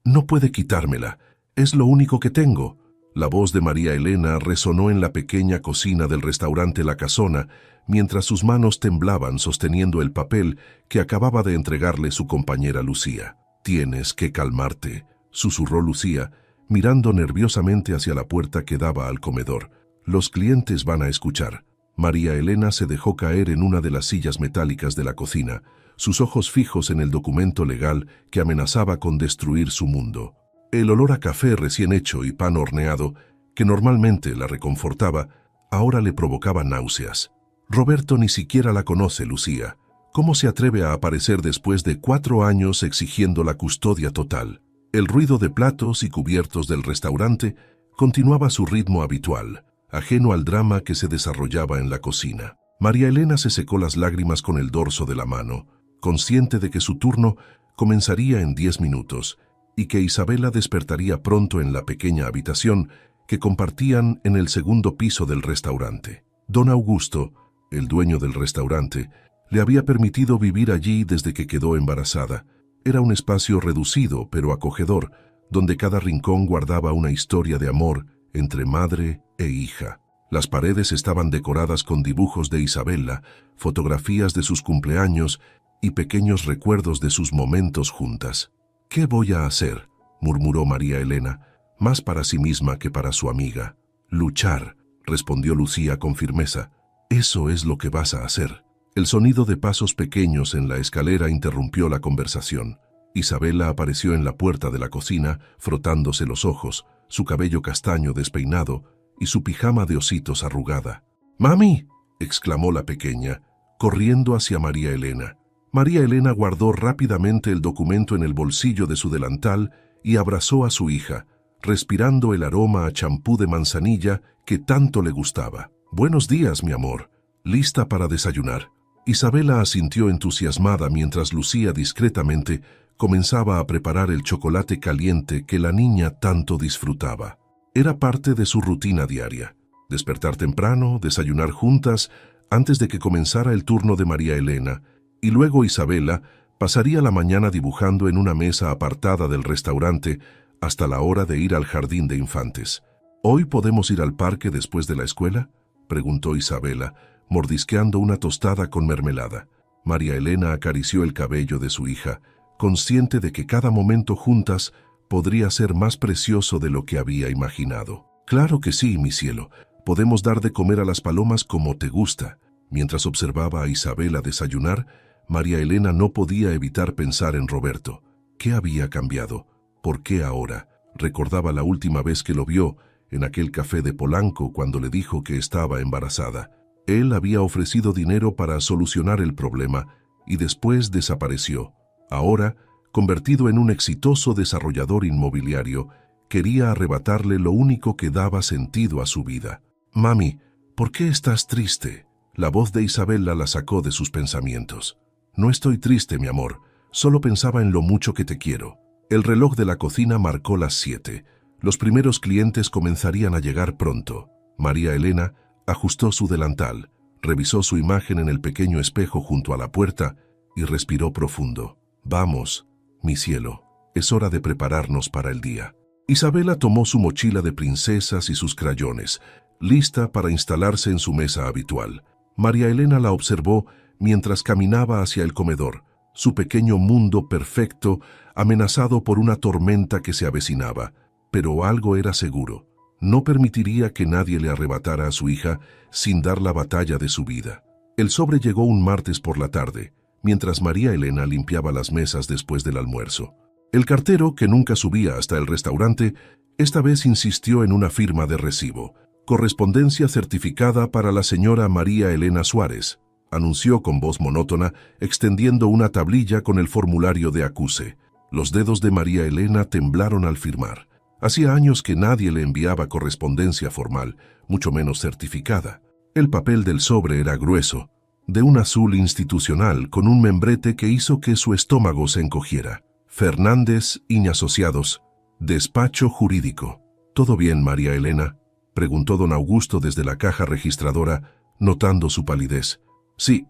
No puede quitármela. Es lo único que tengo. La voz de María Elena resonó en la pequeña cocina del restaurante La Casona, mientras sus manos temblaban sosteniendo el papel que acababa de entregarle su compañera Lucía. «Tienes que calmarte», susurró Lucía, mirando nerviosamente hacia la puerta que daba al comedor. «Los clientes van a escuchar». María Elena se dejó caer en una de las sillas metálicas de la cocina, sus ojos fijos en el documento legal que amenazaba con destruir su mundo. El olor a café recién hecho y pan horneado, que normalmente la reconfortaba, ahora le provocaba náuseas. Roberto ni siquiera la conoce, Lucía. ¿Cómo se atreve a aparecer después de 4 años exigiendo la custodia total? El ruido de platos y cubiertos del restaurante continuaba su ritmo habitual, ajeno al drama que se desarrollaba en la cocina. María Elena se secó las lágrimas con el dorso de la mano, consciente de que su turno comenzaría en 10 minutos y que Isabela despertaría pronto en la pequeña habitación que compartían en el segundo piso del restaurante. Don Augusto, el dueño del restaurante, le había permitido vivir allí desde que quedó embarazada. Era un espacio reducido pero acogedor, donde cada rincón guardaba una historia de amor entre madre e hija. Las paredes estaban decoradas con dibujos de Isabela, fotografías de sus cumpleaños y pequeños recuerdos de sus momentos juntas. «¿Qué voy a hacer?», murmuró María Elena, más para sí misma que para su amiga. «Luchar», respondió Lucía con firmeza. «Eso es lo que vas a hacer». El sonido de pasos pequeños en la escalera interrumpió la conversación. Isabela apareció en la puerta de la cocina, frotándose los ojos, su cabello castaño despeinado y su pijama de ositos arrugada. «¡Mami!», exclamó la pequeña, corriendo hacia María Elena. María Elena guardó rápidamente el documento en el bolsillo de su delantal y abrazó a su hija, respirando el aroma a champú de manzanilla que tanto le gustaba. «Buenos días, mi amor. ¿Lista para desayunar?». Isabela asintió entusiasmada mientras Lucía discretamente comenzaba a preparar el chocolate caliente que la niña tanto disfrutaba. Era parte de su rutina diaria. Despertar temprano, desayunar juntas antes de que comenzara el turno de María Elena, y luego Isabela pasaría la mañana dibujando en una mesa apartada del restaurante hasta la hora de ir al jardín de infantes. «¿Hoy podemos ir al parque después de la escuela?», preguntó Isabela, mordisqueando una tostada con mermelada. María Elena acarició el cabello de su hija, consciente de que cada momento juntas podría ser más precioso de lo que había imaginado. «Claro que sí, mi cielo. Podemos dar de comer a las palomas como te gusta». Mientras observaba a Isabela desayunar, María Elena no podía evitar pensar en Roberto. ¿Qué había cambiado? ¿Por qué ahora? Recordaba la última vez que lo vio, en aquel café de Polanco, cuando le dijo que estaba embarazada. Él había ofrecido dinero para solucionar el problema y después desapareció. Ahora, convertido en un exitoso desarrollador inmobiliario, quería arrebatarle lo único que daba sentido a su vida. «Mami, ¿por qué estás triste?». La voz de Isabela la sacó de sus pensamientos. «No estoy triste, mi amor. Solo pensaba en lo mucho que te quiero». El reloj de la cocina marcó las 7. Los primeros clientes comenzarían a llegar pronto. María Elena ajustó su delantal, revisó su imagen en el pequeño espejo junto a la puerta y respiró profundo. «Vamos, mi cielo, es hora de prepararnos para el día». Isabela tomó su mochila de princesas y sus crayones, lista para instalarse en su mesa habitual. María Elena la observó mientras caminaba hacia el comedor, su pequeño mundo perfecto amenazado por una tormenta que se avecinaba. Pero algo era seguro: no permitiría que nadie le arrebatara a su hija sin dar la batalla de su vida. El sobre llegó un martes por la tarde, mientras María Elena limpiaba las mesas después del almuerzo. El cartero, que nunca subía hasta el restaurante, esta vez insistió en una firma de recibo. «Correspondencia certificada para la señora María Elena Suárez», anunció con voz monótona, extendiendo una tablilla con el formulario de acuse. Los dedos de María Elena temblaron al firmar. Hacía años que nadie le enviaba correspondencia formal, mucho menos certificada. El papel del sobre era grueso, de un azul institucional con un membrete que hizo que su estómago se encogiera. «Fernández y Asociados, despacho jurídico». «¿Todo bien, María Elena?», preguntó don Augusto desde la caja registradora, notando su palidez. «Sí,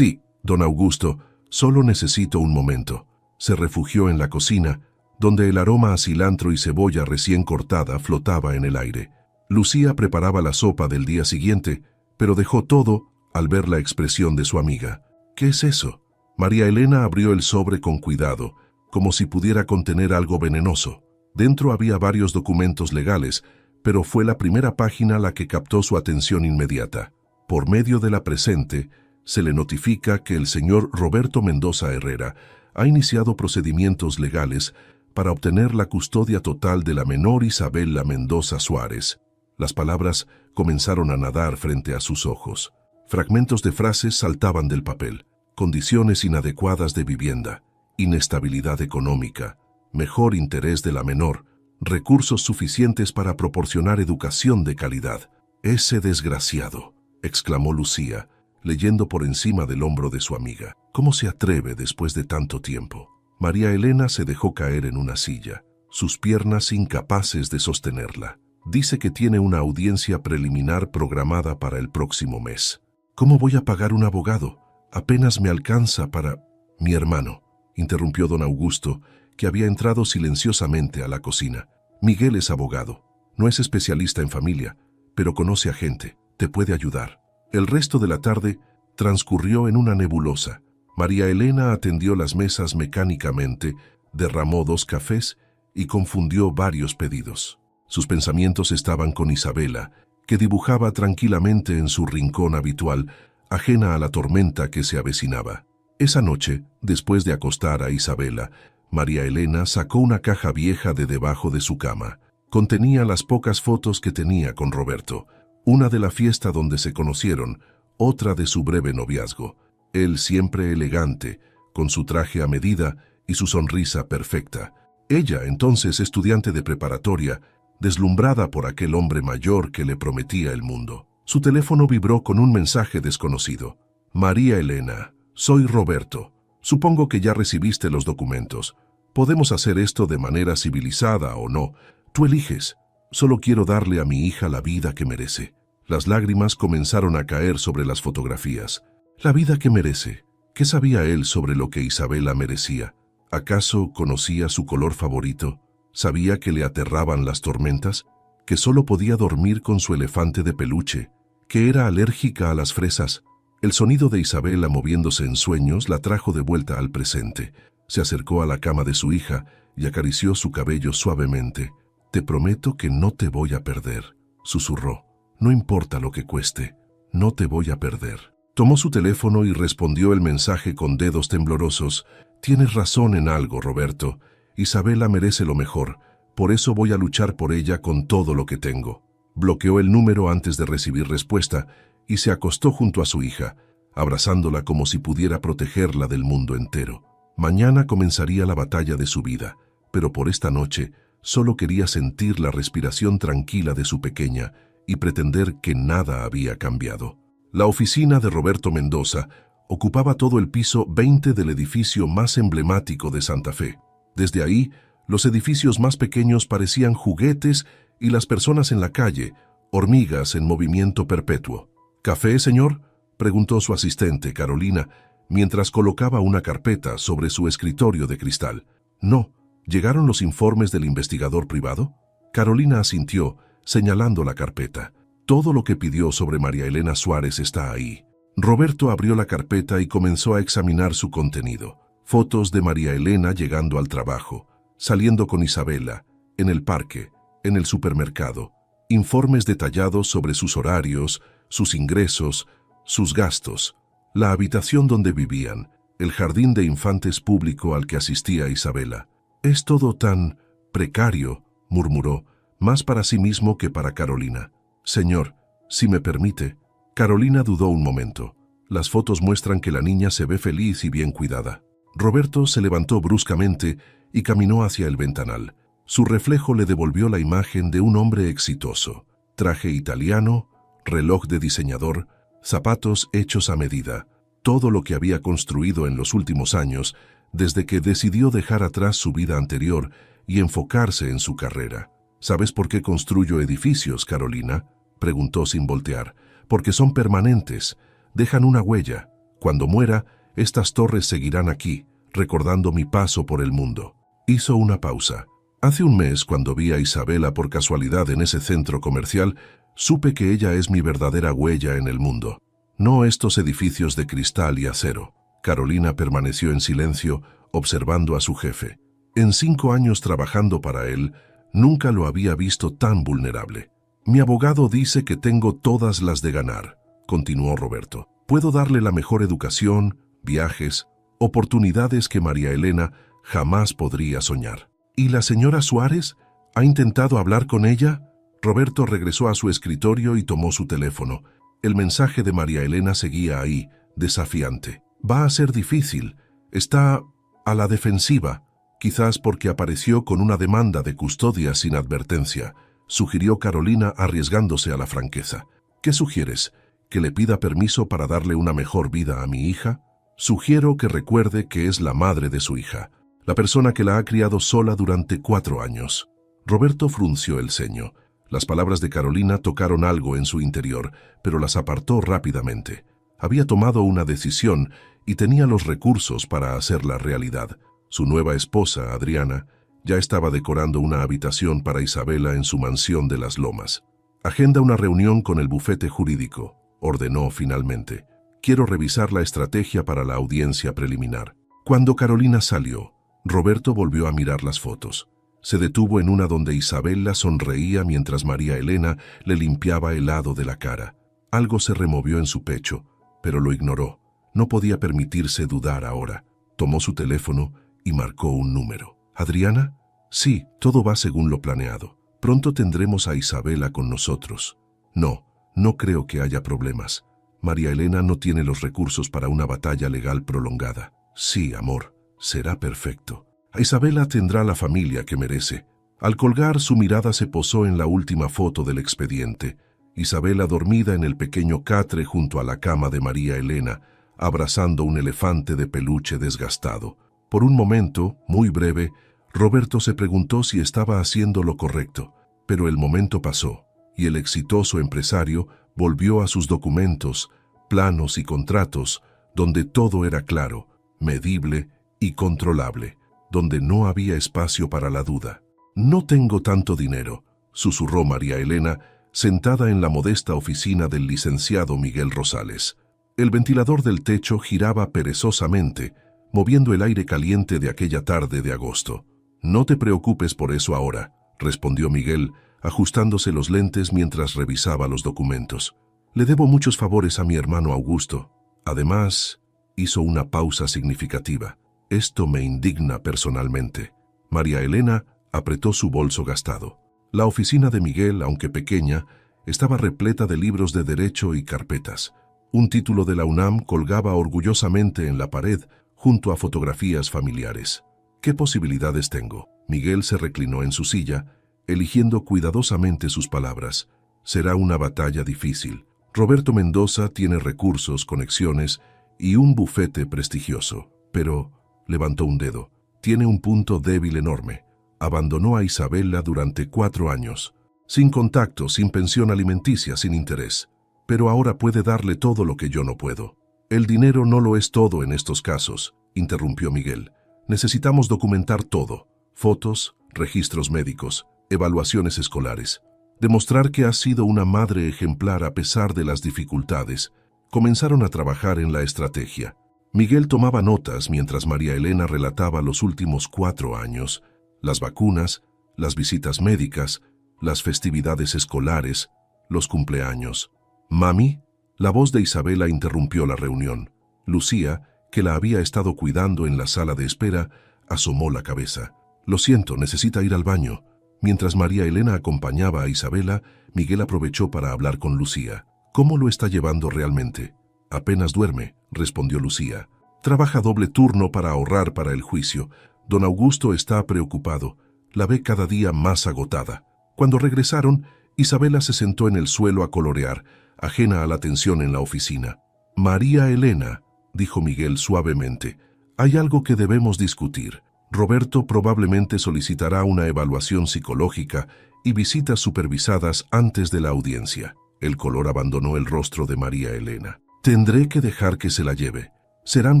don Augusto, solo necesito un momento». Se refugió en la cocina, donde el aroma a cilantro y cebolla recién cortada flotaba en el aire. Lucía preparaba la sopa del día siguiente, pero dejó todo al ver la expresión de su amiga. ¿Qué es eso? María Elena abrió el sobre con cuidado, como si pudiera contener algo venenoso. Dentro había varios documentos legales, pero fue la primera página la que captó su atención inmediata. Por medio de la presente, se le notifica que el señor Roberto Mendoza Herrera ha iniciado procedimientos legales para obtener la custodia total de la menor Isabela Mendoza Suárez. Las palabras comenzaron a nadar frente a sus ojos. Fragmentos de frases saltaban del papel. Condiciones inadecuadas de vivienda, inestabilidad económica, mejor interés de la menor, recursos suficientes para proporcionar educación de calidad. «Ese desgraciado», exclamó Lucía, leyendo por encima del hombro de su amiga. «¿Cómo se atreve después de tanto tiempo?» María Elena se dejó caer en una silla, sus piernas incapaces de sostenerla. «Dice que tiene una audiencia preliminar programada para el próximo mes. ¿Cómo voy a pagar un abogado? Apenas me alcanza para...» «Mi hermano», interrumpió don Augusto, que había entrado silenciosamente a la cocina. «Miguel es abogado. No es especialista en familia, pero conoce a gente. Te puede ayudar». El resto de la tarde transcurrió en una nebulosa. María Elena atendió las mesas mecánicamente, derramó 2 cafés y confundió varios pedidos. Sus pensamientos estaban con Isabela, que dibujaba tranquilamente en su rincón habitual, ajena a la tormenta que se avecinaba. Esa noche, después de acostar a Isabela, María Elena sacó una caja vieja de debajo de su cama. Contenía las pocas fotos que tenía con Roberto, una de la fiesta donde se conocieron, otra de su breve noviazgo. Él siempre elegante, con su traje a medida y su sonrisa perfecta. Ella, entonces estudiante de preparatoria, deslumbrada por aquel hombre mayor que le prometía el mundo. Su teléfono vibró con un mensaje desconocido. «María Elena, soy Roberto. Supongo que ya recibiste los documentos. Podemos hacer esto de manera civilizada o no. Tú eliges. Solo quiero darle a mi hija la vida que merece». Las lágrimas comenzaron a caer sobre las fotografías. La vida que merece. ¿Qué sabía él sobre lo que Isabela merecía? ¿Acaso conocía su color favorito? ¿Sabía que le aterraban las tormentas? ¿Que solo podía dormir con su elefante de peluche? ¿Que era alérgica a las fresas? El sonido de Isabela moviéndose en sueños la trajo de vuelta al presente. Se acercó a la cama de su hija y acarició su cabello suavemente. «Te prometo que no te voy a perder», susurró. «No importa lo que cueste, no te voy a perder». Tomó su teléfono y respondió el mensaje con dedos temblorosos. «Tienes razón en algo, Roberto. Isabela merece lo mejor. Por eso voy a luchar por ella con todo lo que tengo». Bloqueó el número antes de recibir respuesta y se acostó junto a su hija, abrazándola como si pudiera protegerla del mundo entero. Mañana comenzaría la batalla de su vida, pero por esta noche solo quería sentir la respiración tranquila de su pequeña y pretender que nada había cambiado. La oficina de Roberto Mendoza ocupaba todo el piso 20 del edificio más emblemático de Santa Fe. Desde ahí, los edificios más pequeños parecían juguetes y las personas en la calle, hormigas en movimiento perpetuo. «¿Café, señor?», preguntó su asistente, Carolina, mientras colocaba una carpeta sobre su escritorio de cristal. «No. ¿Llegaron los informes del investigador privado?». Carolina asintió, señalando la carpeta. «Todo lo que pidió sobre María Elena Suárez está ahí». Roberto abrió la carpeta y comenzó a examinar su contenido. Fotos de María Elena llegando al trabajo, saliendo con Isabela, en el parque, en el supermercado. Informes detallados sobre sus horarios, sus ingresos, sus gastos, la habitación donde vivían, el jardín de infantes público al que asistía Isabela. «Es todo tan precario», murmuró, más para sí mismo que para Carolina. «Señor, si me permite». Carolina dudó un momento. Las fotos muestran que la niña se ve feliz y bien cuidada. Roberto se levantó bruscamente y caminó hacia el ventanal. Su reflejo le devolvió la imagen de un hombre exitoso. Traje italiano, reloj de diseñador, zapatos hechos a medida. Todo lo que había construido en los últimos años, desde que decidió dejar atrás su vida anterior y enfocarse en su carrera. «¿Sabes por qué construyo edificios, Carolina?», preguntó sin voltear. «Porque son permanentes, dejan una huella. Cuando muera, estas torres seguirán aquí, recordando mi paso por el mundo». Hizo una pausa. Hace un mes, cuando vi a Isabela por casualidad en ese centro comercial, supe que ella es mi verdadera huella en el mundo. No estos edificios de cristal y acero. Carolina permaneció en silencio, observando a su jefe. En 5 años trabajando para él, nunca lo había visto tan vulnerable. Mi abogado dice que tengo todas las de ganar, continuó Roberto. Puedo darle la mejor educación, viajes, oportunidades que María Elena jamás podría soñar. ¿Y la señora Suárez? ¿Ha intentado hablar con ella? Roberto regresó a su escritorio y tomó su teléfono. El mensaje de María Elena seguía ahí, desafiante. Va a ser difícil. Está a la defensiva, quizás porque apareció con una demanda de custodia sin advertencia, sugirió Carolina arriesgándose a la franqueza. ¿Qué sugieres? ¿Que le pida permiso para darle una mejor vida a mi hija? Sugiero que recuerde que es la madre de su hija, la persona que la ha criado sola durante 4 años. Roberto frunció el ceño. Las palabras de Carolina tocaron algo en su interior, pero las apartó rápidamente. Había tomado una decisión y tenía los recursos para hacerla realidad. Su nueva esposa, Adriana, ya estaba decorando una habitación para Isabela en su mansión de las Lomas. Agenda una reunión con el bufete jurídico, ordenó finalmente. Quiero revisar la estrategia para la audiencia preliminar. Cuando Carolina salió, Roberto volvió a mirar las fotos. Se detuvo en una donde Isabela sonreía mientras María Elena le limpiaba el lado de la cara. Algo se removió en su pecho, pero lo ignoró. No podía permitirse dudar ahora. Tomó su teléfono y marcó un número. ¿Adriana? Sí, todo va según lo planeado. Pronto tendremos a Isabela con nosotros. No creo que haya problemas. María Elena no tiene los recursos para una batalla legal prolongada. Sí, amor, será perfecto. Isabela tendrá la familia que merece. Al colgar, su mirada se posó en la última foto del expediente. Isabela dormida en el pequeño catre junto a la cama de María Elena, abrazando un elefante de peluche desgastado. Por un momento, muy breve, Roberto se preguntó si estaba haciendo lo correcto, pero el momento pasó, y el exitoso empresario volvió a sus documentos, planos y contratos, donde todo era claro, medible y controlable, donde no había espacio para la duda. No tengo tanto dinero, susurró María Elena, sentada en la modesta oficina del licenciado Miguel Rosales. El ventilador del techo giraba perezosamente, moviendo el aire caliente de aquella tarde de agosto. No te preocupes por eso ahora, respondió Miguel, ajustándose los lentes mientras revisaba los documentos. Le debo muchos favores a mi hermano Augusto. Además, hizo una pausa significativa. Esto me indigna personalmente. María Elena apretó su bolso gastado. La oficina de Miguel, aunque pequeña, estaba repleta de libros de derecho y carpetas. Un título de la UNAM colgaba orgullosamente en la pared junto a fotografías familiares. ¿Qué posibilidades tengo? Miguel se reclinó en su silla, eligiendo cuidadosamente sus palabras. Será una batalla difícil. Roberto Mendoza tiene recursos, conexiones y un bufete prestigioso. Pero, levantó un dedo, tiene un punto débil enorme. Abandonó a Isabela durante 4 años. Sin contacto, sin pensión alimenticia, sin interés. Pero ahora puede darle todo lo que yo no puedo. El dinero no lo es todo en estos casos, interrumpió Miguel. Necesitamos documentar todo. Fotos, registros médicos, evaluaciones escolares. Demostrar que has sido una madre ejemplar a pesar de las dificultades. Comenzaron a trabajar en la estrategia. Miguel tomaba notas mientras María Elena relataba los últimos 4 años, las vacunas, las visitas médicas, las festividades escolares, los cumpleaños. «Mami», la voz de Isabela interrumpió la reunión. Lucía, que la había estado cuidando en la sala de espera, asomó la cabeza. «Lo siento, necesita ir al baño». Mientras María Elena acompañaba a Isabela, Miguel aprovechó para hablar con Lucía. «¿Cómo lo está llevando realmente?» «Apenas duerme», respondió Lucía. «Trabaja doble turno para ahorrar para el juicio. Don Augusto está preocupado. La ve cada día más agotada». Cuando regresaron, Isabela se sentó en el suelo a colorear, ajena a la tensión en la oficina. «María Elena», dijo Miguel suavemente, «hay algo que debemos discutir. Roberto probablemente solicitará una evaluación psicológica y visitas supervisadas antes de la audiencia». El color abandonó el rostro de María Elena. «Tendré que dejar que se la lleve. Serán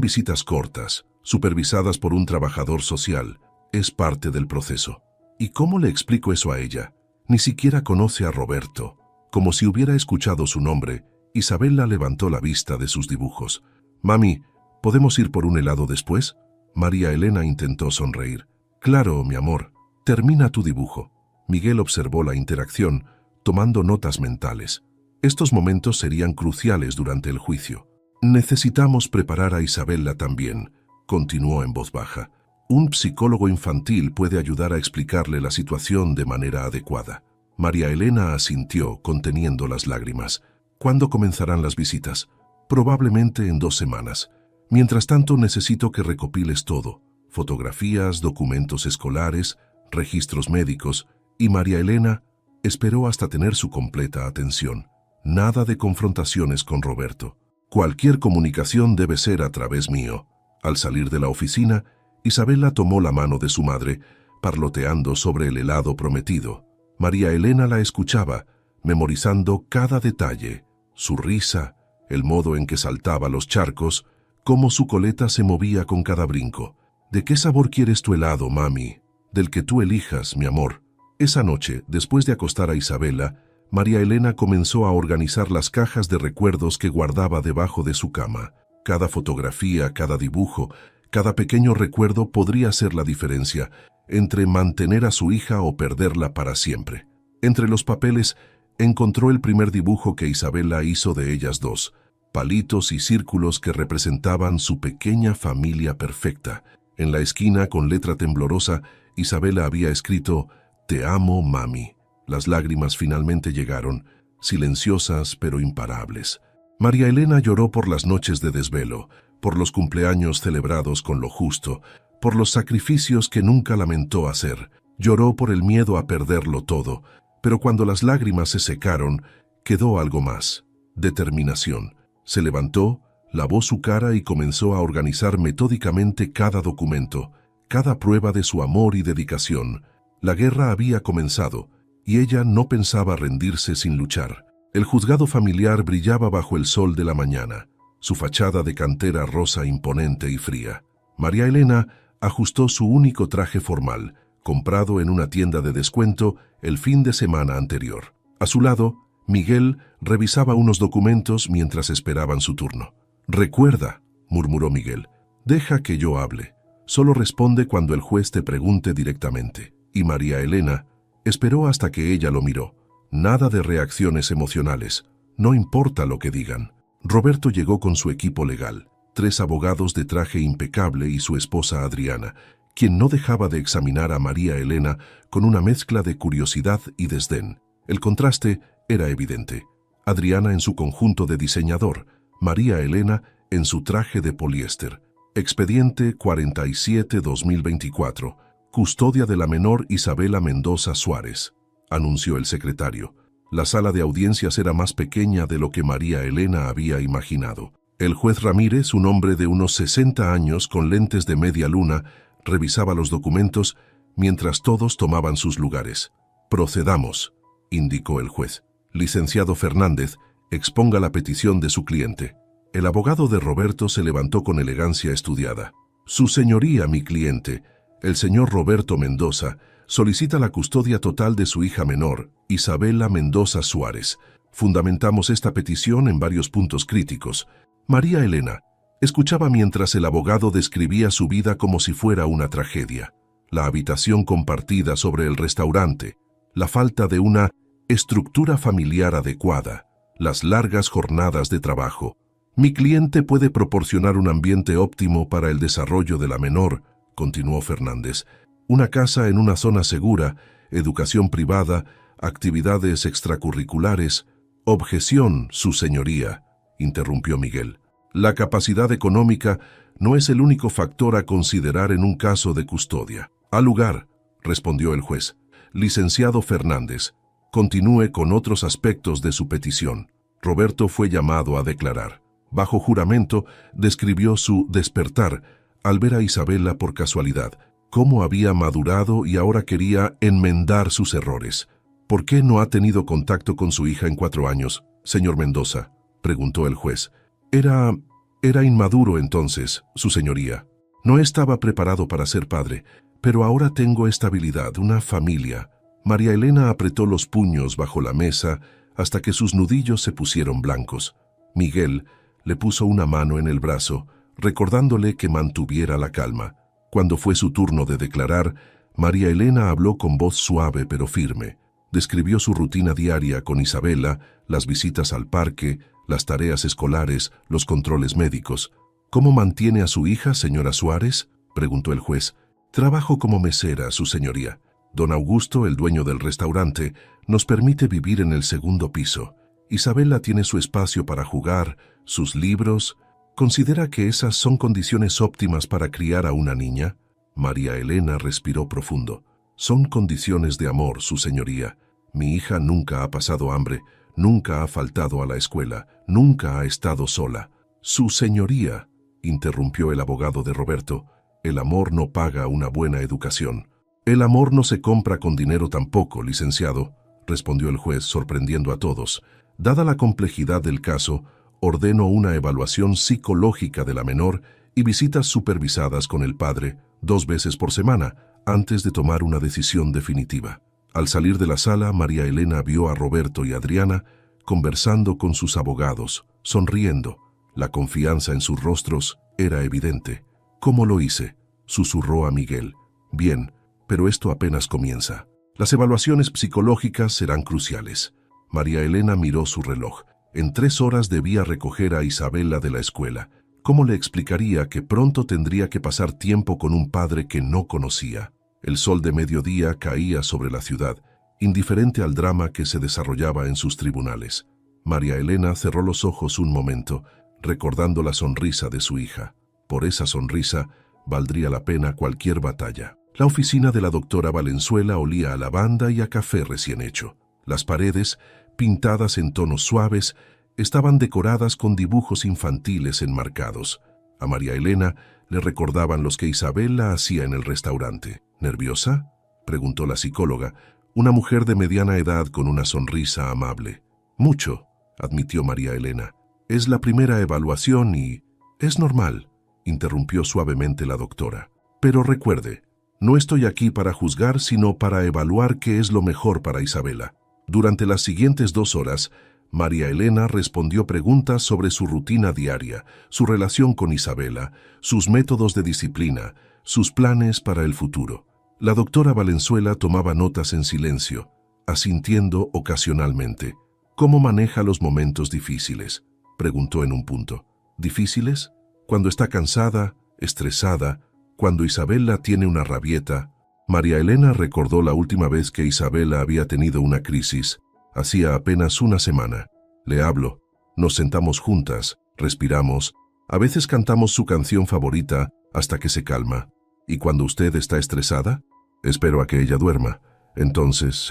visitas cortas, supervisadas por un trabajador social. Es parte del proceso. ¿Y cómo le explico eso a ella? Ni siquiera conoce a Roberto. Como si hubiera escuchado su nombre, Isabela levantó la vista de sus dibujos. «Mami, ¿podemos ir por un helado después?» María Elena intentó sonreír. «Claro, mi amor. Termina tu dibujo». Miguel observó la interacción, tomando notas mentales. Estos momentos serían cruciales durante el juicio. «Necesitamos preparar a Isabela también», continuó en voz baja. «Un psicólogo infantil puede ayudar a explicarle la situación de manera adecuada». María Elena asintió, conteniendo las lágrimas. «¿Cuándo comenzarán las visitas?» «Probablemente en 2 semanas. Mientras tanto, necesito que recopiles todo. Fotografías, documentos escolares, registros médicos». Y María Elena esperó hasta tener su completa atención. Nada de confrontaciones con Roberto. Cualquier comunicación debe ser a través mío. Al salir de la oficina, Isabela tomó la mano de su madre, parloteando sobre el helado prometido. María Elena la escuchaba, memorizando cada detalle, su risa, el modo en que saltaba los charcos, cómo su coleta se movía con cada brinco. «¿De qué sabor quieres tu helado, mami?» «Del que tú elijas, mi amor». Esa noche, después de acostar a Isabela, María Elena comenzó a organizar las cajas de recuerdos que guardaba debajo de su cama. Cada fotografía, cada dibujo, cada pequeño recuerdo podría hacer la diferencia entre mantener a su hija o perderla para siempre. Entre los papeles, encontró el primer dibujo que Isabela hizo de ellas dos, palitos y círculos que representaban su pequeña familia perfecta. En la esquina, con letra temblorosa, Isabela había escrito: «Te amo, mami». Las lágrimas finalmente llegaron, silenciosas pero imparables. María Elena lloró por las noches de desvelo, por los cumpleaños celebrados con lo justo, por los sacrificios que nunca lamentó hacer. Lloró por el miedo a perderlo todo, pero cuando las lágrimas se secaron, quedó algo más: determinación. Se levantó, lavó su cara y comenzó a organizar metódicamente cada documento, cada prueba de su amor y dedicación. La guerra había comenzado, y ella no pensaba rendirse sin luchar. El juzgado familiar brillaba bajo el sol de la mañana, su fachada de cantera rosa imponente y fría. María Elena ajustó su único traje formal, comprado en una tienda de descuento el fin de semana anterior. A su lado, Miguel revisaba unos documentos mientras esperaban su turno. «Recuerda», murmuró Miguel, «deja que yo hable. Solo responde cuando el juez te pregunte directamente». Y María Elena esperó hasta que ella lo miró. Nada de reacciones emocionales. No importa lo que digan. Roberto llegó con su equipo legal, 3 abogados de traje impecable y su esposa Adriana, quien no dejaba de examinar a María Elena con una mezcla de curiosidad y desdén. El contraste era evidente. Adriana en su conjunto de diseñador, María Elena en su traje de poliéster. Expediente 47-2024. Custodia de la menor Isabela Mendoza Suárez, anunció el secretario. La sala de audiencias era más pequeña de lo que María Elena había imaginado. El juez Ramírez, un hombre de unos 60 años con lentes de media luna, revisaba los documentos mientras todos tomaban sus lugares. «Procedamos», indicó el juez. «Licenciado Fernández, exponga la petición de su cliente». El abogado de Roberto se levantó con elegancia estudiada. «Su señoría, mi cliente, el señor Roberto Mendoza, solicita la custodia total de su hija menor, Isabela Mendoza Suárez. Fundamentamos esta petición en varios puntos críticos». María Elena escuchaba mientras el abogado describía su vida como si fuera una tragedia. La habitación compartida sobre el restaurante, la falta de una estructura familiar adecuada, las largas jornadas de trabajo. «Mi cliente puede proporcionar un ambiente óptimo para el desarrollo de la menor», continuó Fernández. «Una casa en una zona segura, educación privada, actividades extracurriculares». «Objeción, su señoría», interrumpió Miguel. «La capacidad económica no es el único factor a considerar en un caso de custodia». «Al lugar», respondió el juez. «Licenciado Fernández, continúe con otros aspectos de su petición». Roberto fue llamado a declarar. Bajo juramento, describió su despertar al ver a Isabela por casualidad, cómo había madurado y ahora quería enmendar sus errores. «¿Por qué no ha tenido contacto con su hija en 4 años, señor Mendoza?», preguntó el juez. Era inmaduro entonces, su señoría. No estaba preparado para ser padre, Pero ahora tengo estabilidad, una familia. María Elena apretó los puños bajo la mesa hasta que sus nudillos se pusieron blancos. Miguel le puso una mano en el brazo, recordándole que mantuviera la calma. Cuando fue su turno de declarar, María Elena habló con voz suave pero firme. Describió su rutina diaria con Isabela, las visitas al parque, las tareas escolares, los controles médicos. ¿Cómo mantiene a su hija, señora Suárez?, preguntó el juez. Trabajo como mesera, su señoría. Don Augusto, el dueño del restaurante, nos permite vivir en el segundo piso. Isabela tiene su espacio para jugar, sus libros. ¿Considera que esas son condiciones óptimas para criar a una niña? María Elena respiró profundo. Son condiciones de amor, su señoría. Mi hija nunca ha pasado hambre, nunca ha faltado a la escuela, nunca ha estado sola. Su señoría, interrumpió el abogado de Roberto, el amor no paga una buena educación. El amor no se compra con dinero tampoco, licenciado, respondió el juez, sorprendiendo a todos. Dada la complejidad del caso, ordeno una evaluación psicológica de la menor y visitas supervisadas con el padre 2 veces por semana, antes de tomar una decisión definitiva. Al salir de la sala, María Elena vio a Roberto y Adriana conversando con sus abogados, sonriendo. La confianza en sus rostros era evidente. ¿Cómo lo hice?, susurró a Miguel. Bien, pero esto apenas comienza. Las evaluaciones psicológicas serán cruciales. María Elena miró su reloj. En 3 horas debía recoger a Isabela de la escuela. ¿Cómo le explicaría que pronto tendría que pasar tiempo con un padre que no conocía? El sol de mediodía caía sobre la ciudad, indiferente al drama que se desarrollaba en sus tribunales. María Elena cerró los ojos un momento, recordando la sonrisa de su hija. Por esa sonrisa valdría la pena cualquier batalla. La oficina de la doctora Valenzuela olía a lavanda y a café recién hecho. Las paredes, pintadas en tonos suaves, estaban decoradas con dibujos infantiles enmarcados. A María Elena le recordaban los que Isabela hacía en el restaurante. ¿Nerviosa?, preguntó la psicóloga, una mujer de mediana edad con una sonrisa amable. Mucho, admitió María Elena. Es la primera evaluación y... Es normal, interrumpió suavemente la doctora. Pero recuerde, no estoy aquí para juzgar, sino para evaluar qué es lo mejor para Isabela. Durante las siguientes 2 horas, María Elena respondió preguntas sobre su rutina diaria, su relación con Isabela, sus métodos de disciplina, sus planes para el futuro. La doctora Valenzuela tomaba notas en silencio, asintiendo ocasionalmente. ¿Cómo maneja los momentos difíciles?, preguntó en un punto. ¿Difíciles? Cuando está cansada, estresada, cuando Isabela tiene una rabieta. María Elena recordó la última vez que Isabela había tenido una crisis. Hacía apenas una semana. Le hablo, nos sentamos juntas, respiramos, a veces cantamos su canción favorita hasta que se calma. ¿Y cuando usted está estresada? Espero a que ella duerma. Entonces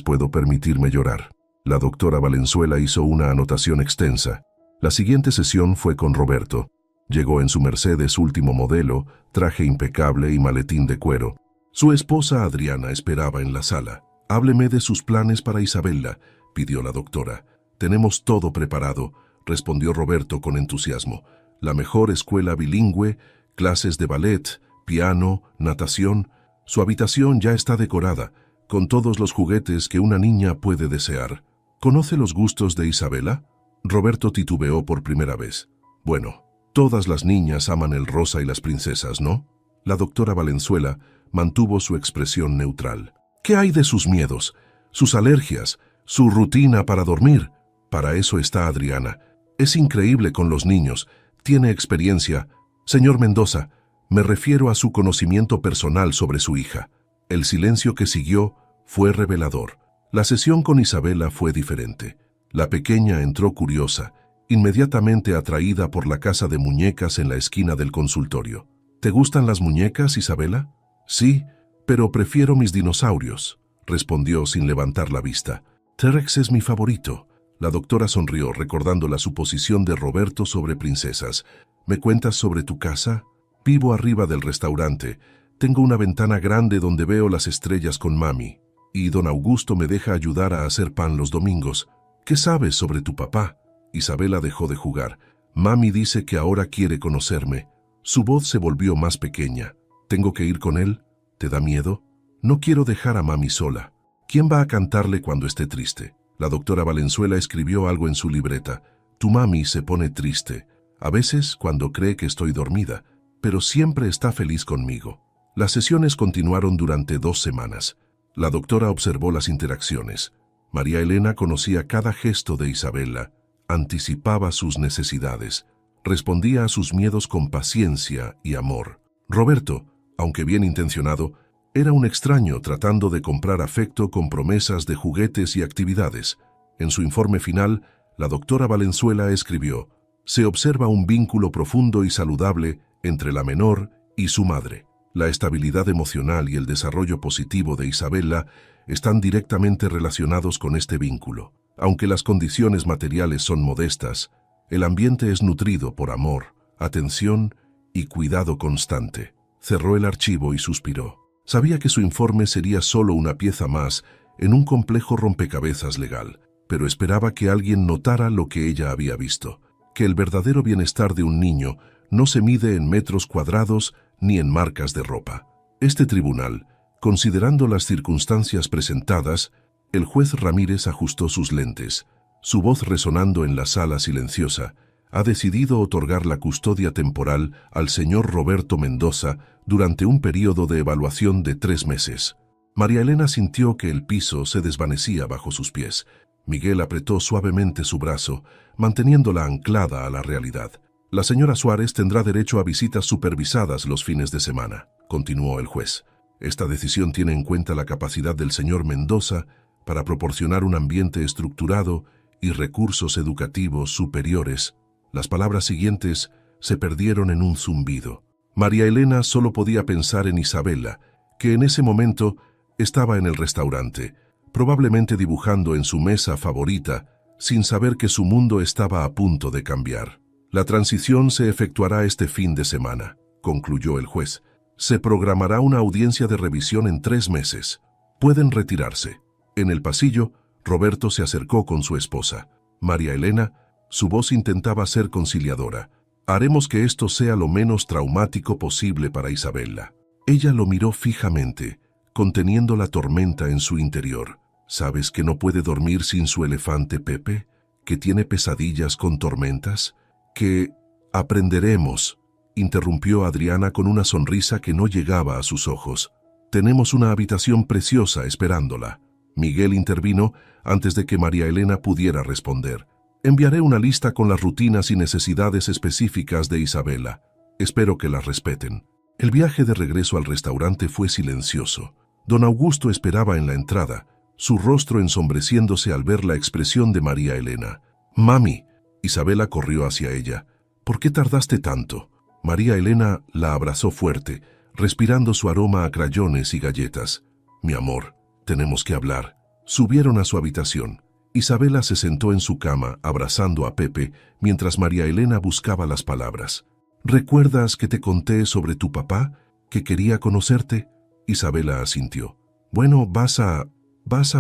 puedo permitirme llorar. La doctora Valenzuela hizo una anotación extensa. La siguiente sesión fue con Roberto. Llegó en su Mercedes último modelo, traje impecable y maletín de cuero. Su esposa Adriana esperaba en la sala. «Hábleme de sus planes para Isabela», pidió la doctora. «Tenemos todo preparado», respondió Roberto con entusiasmo. «La mejor escuela bilingüe, clases de ballet, piano, natación. Su habitación ya está decorada, con todos los juguetes que una niña puede desear. ¿Conoce los gustos de Isabela?». Roberto titubeó por primera vez. «Bueno, todas las niñas aman el rosa y las princesas, ¿no?». La doctora Valenzuela mantuvo su expresión neutral. «¿Qué hay de sus miedos, sus alergias, su rutina para dormir?». «Para eso está Adriana. Es increíble con los niños. Tiene experiencia. Señor Mendoza, me refiero a su conocimiento personal sobre su hija». El silencio que siguió fue revelador. La sesión con Isabela fue diferente. La pequeña entró curiosa, inmediatamente atraída por la casa de muñecas en la esquina del consultorio. «¿Te gustan las muñecas, Isabela?». «Sí, pero prefiero mis dinosaurios», respondió sin levantar la vista. «T-Rex es mi favorito». La doctora sonrió, recordando la suposición de Roberto sobre princesas. «¿Me cuentas sobre tu casa?». «Vivo arriba del restaurante. Tengo una ventana grande donde veo las estrellas con mami. Y don Augusto me deja ayudar a hacer pan los domingos». «¿Qué sabes sobre tu papá?». Isabela dejó de jugar. «Mami dice que ahora quiere conocerme». Su voz se volvió más pequeña. «¿Tengo que ir con él?». ¿Te da miedo? No quiero dejar a mami sola. ¿Quién va a cantarle cuando esté triste? La doctora Valenzuela escribió algo en su libreta. Tu mami se pone triste, a veces cuando cree que estoy dormida, pero siempre está feliz conmigo. Las sesiones continuaron durante 2 semanas. La doctora observó las interacciones. María Elena conocía cada gesto de Isabela, anticipaba sus necesidades, respondía a sus miedos con paciencia y amor. Roberto, aunque bien intencionado, era un extraño tratando de comprar afecto con promesas de juguetes y actividades. En su informe final, la doctora Valenzuela escribió: se observa un vínculo profundo y saludable entre la menor y su madre. La estabilidad emocional y el desarrollo positivo de Isabela están directamente relacionados con este vínculo. Aunque las condiciones materiales son modestas, el ambiente es nutrido por amor, atención y cuidado constante. Cerró el archivo y suspiró. Sabía que su informe sería solo una pieza más en un complejo rompecabezas legal, pero esperaba que alguien notara lo que ella había visto, que el verdadero bienestar de un niño no se mide en metros cuadrados ni en marcas de ropa. Este tribunal, considerando las circunstancias presentadas, el juez Ramírez ajustó sus lentes. Su voz resonando en la sala silenciosa, ha decidido otorgar la custodia temporal al señor Roberto Mendoza durante un período de evaluación de 3 meses. María Elena sintió que el piso se desvanecía bajo sus pies. Miguel apretó suavemente su brazo, manteniéndola anclada a la realidad. La señora Suárez tendrá derecho a visitas supervisadas los fines de semana, continuó el juez. Esta decisión tiene en cuenta la capacidad del señor Mendoza para proporcionar un ambiente estructurado y recursos educativos superiores. Las palabras siguientes se perdieron en un zumbido. María Elena solo podía pensar en Isabela, que en ese momento estaba en el restaurante, probablemente dibujando en su mesa favorita, sin saber que su mundo estaba a punto de cambiar. La transición se efectuará este fin de semana, concluyó el juez. Se programará una audiencia de revisión en 3 meses. Pueden retirarse. En el pasillo, Roberto se acercó con su esposa. María Elena, su voz intentaba ser conciliadora. Haremos que esto sea lo menos traumático posible para Isabela. Ella lo miró fijamente, conteniendo la tormenta en su interior. ¿Sabes que no puede dormir sin su elefante Pepe? ¿Que tiene pesadillas con tormentas? ¿Que aprenderemos? Interrumpió Adriana con una sonrisa que no llegaba a sus ojos. Tenemos una habitación preciosa esperándola. Miguel intervino antes de que María Elena pudiera responder. Enviaré una lista con las rutinas y necesidades específicas de Isabela. Espero que las respeten. El viaje de regreso al restaurante fue silencioso. Don Augusto esperaba en la entrada, su rostro ensombreciéndose al ver la expresión de María Elena. «Mami», Isabela corrió hacia ella. «¿Por qué tardaste tanto?» María Elena la abrazó fuerte, respirando su aroma a crayones y galletas. «Mi amor, tenemos que hablar». Subieron a su habitación. Isabela se sentó en su cama, abrazando a Pepe, mientras María Elena buscaba las palabras. «¿Recuerdas que te conté sobre tu papá, que quería conocerte?» Isabela asintió. «Bueno, vas a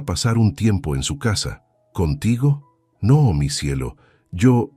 pasar un tiempo en su casa. ¿Contigo?» «No, mi cielo. Yo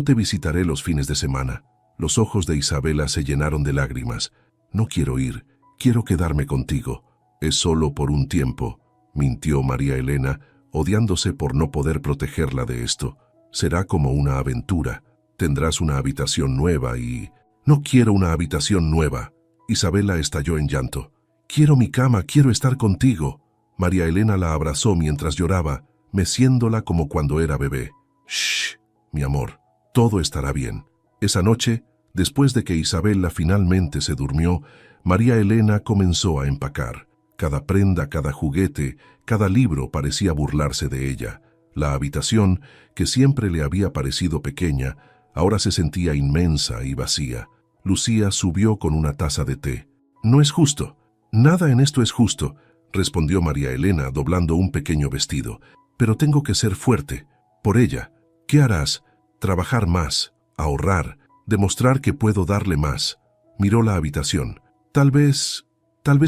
te visitaré los fines de semana». Los ojos de Isabela se llenaron de lágrimas. «No quiero ir. Quiero quedarme contigo». «Es solo por un tiempo», mintió María Elena, odiándose por no poder protegerla de esto. «Será como una aventura. Tendrás una habitación nueva y...» «No quiero una habitación nueva». Isabela estalló en llanto. «Quiero mi cama, quiero estar contigo». María Elena la abrazó mientras lloraba, meciéndola como cuando era bebé. «Shh, mi amor, todo estará bien». Esa noche, después de que Isabela finalmente se durmió, María Elena comenzó a empacar. Cada prenda, cada juguete, cada libro parecía burlarse de ella. La habitación, que siempre le había parecido pequeña, ahora se sentía inmensa y vacía. Lucía subió con una taza de té. «No es justo. Nada en esto es justo», respondió María Elena doblando un pequeño vestido. «Pero tengo que ser fuerte. Por ella. ¿Qué harás? Trabajar más, ahorrar, demostrar que puedo darle más». Miró la habitación. Tal vez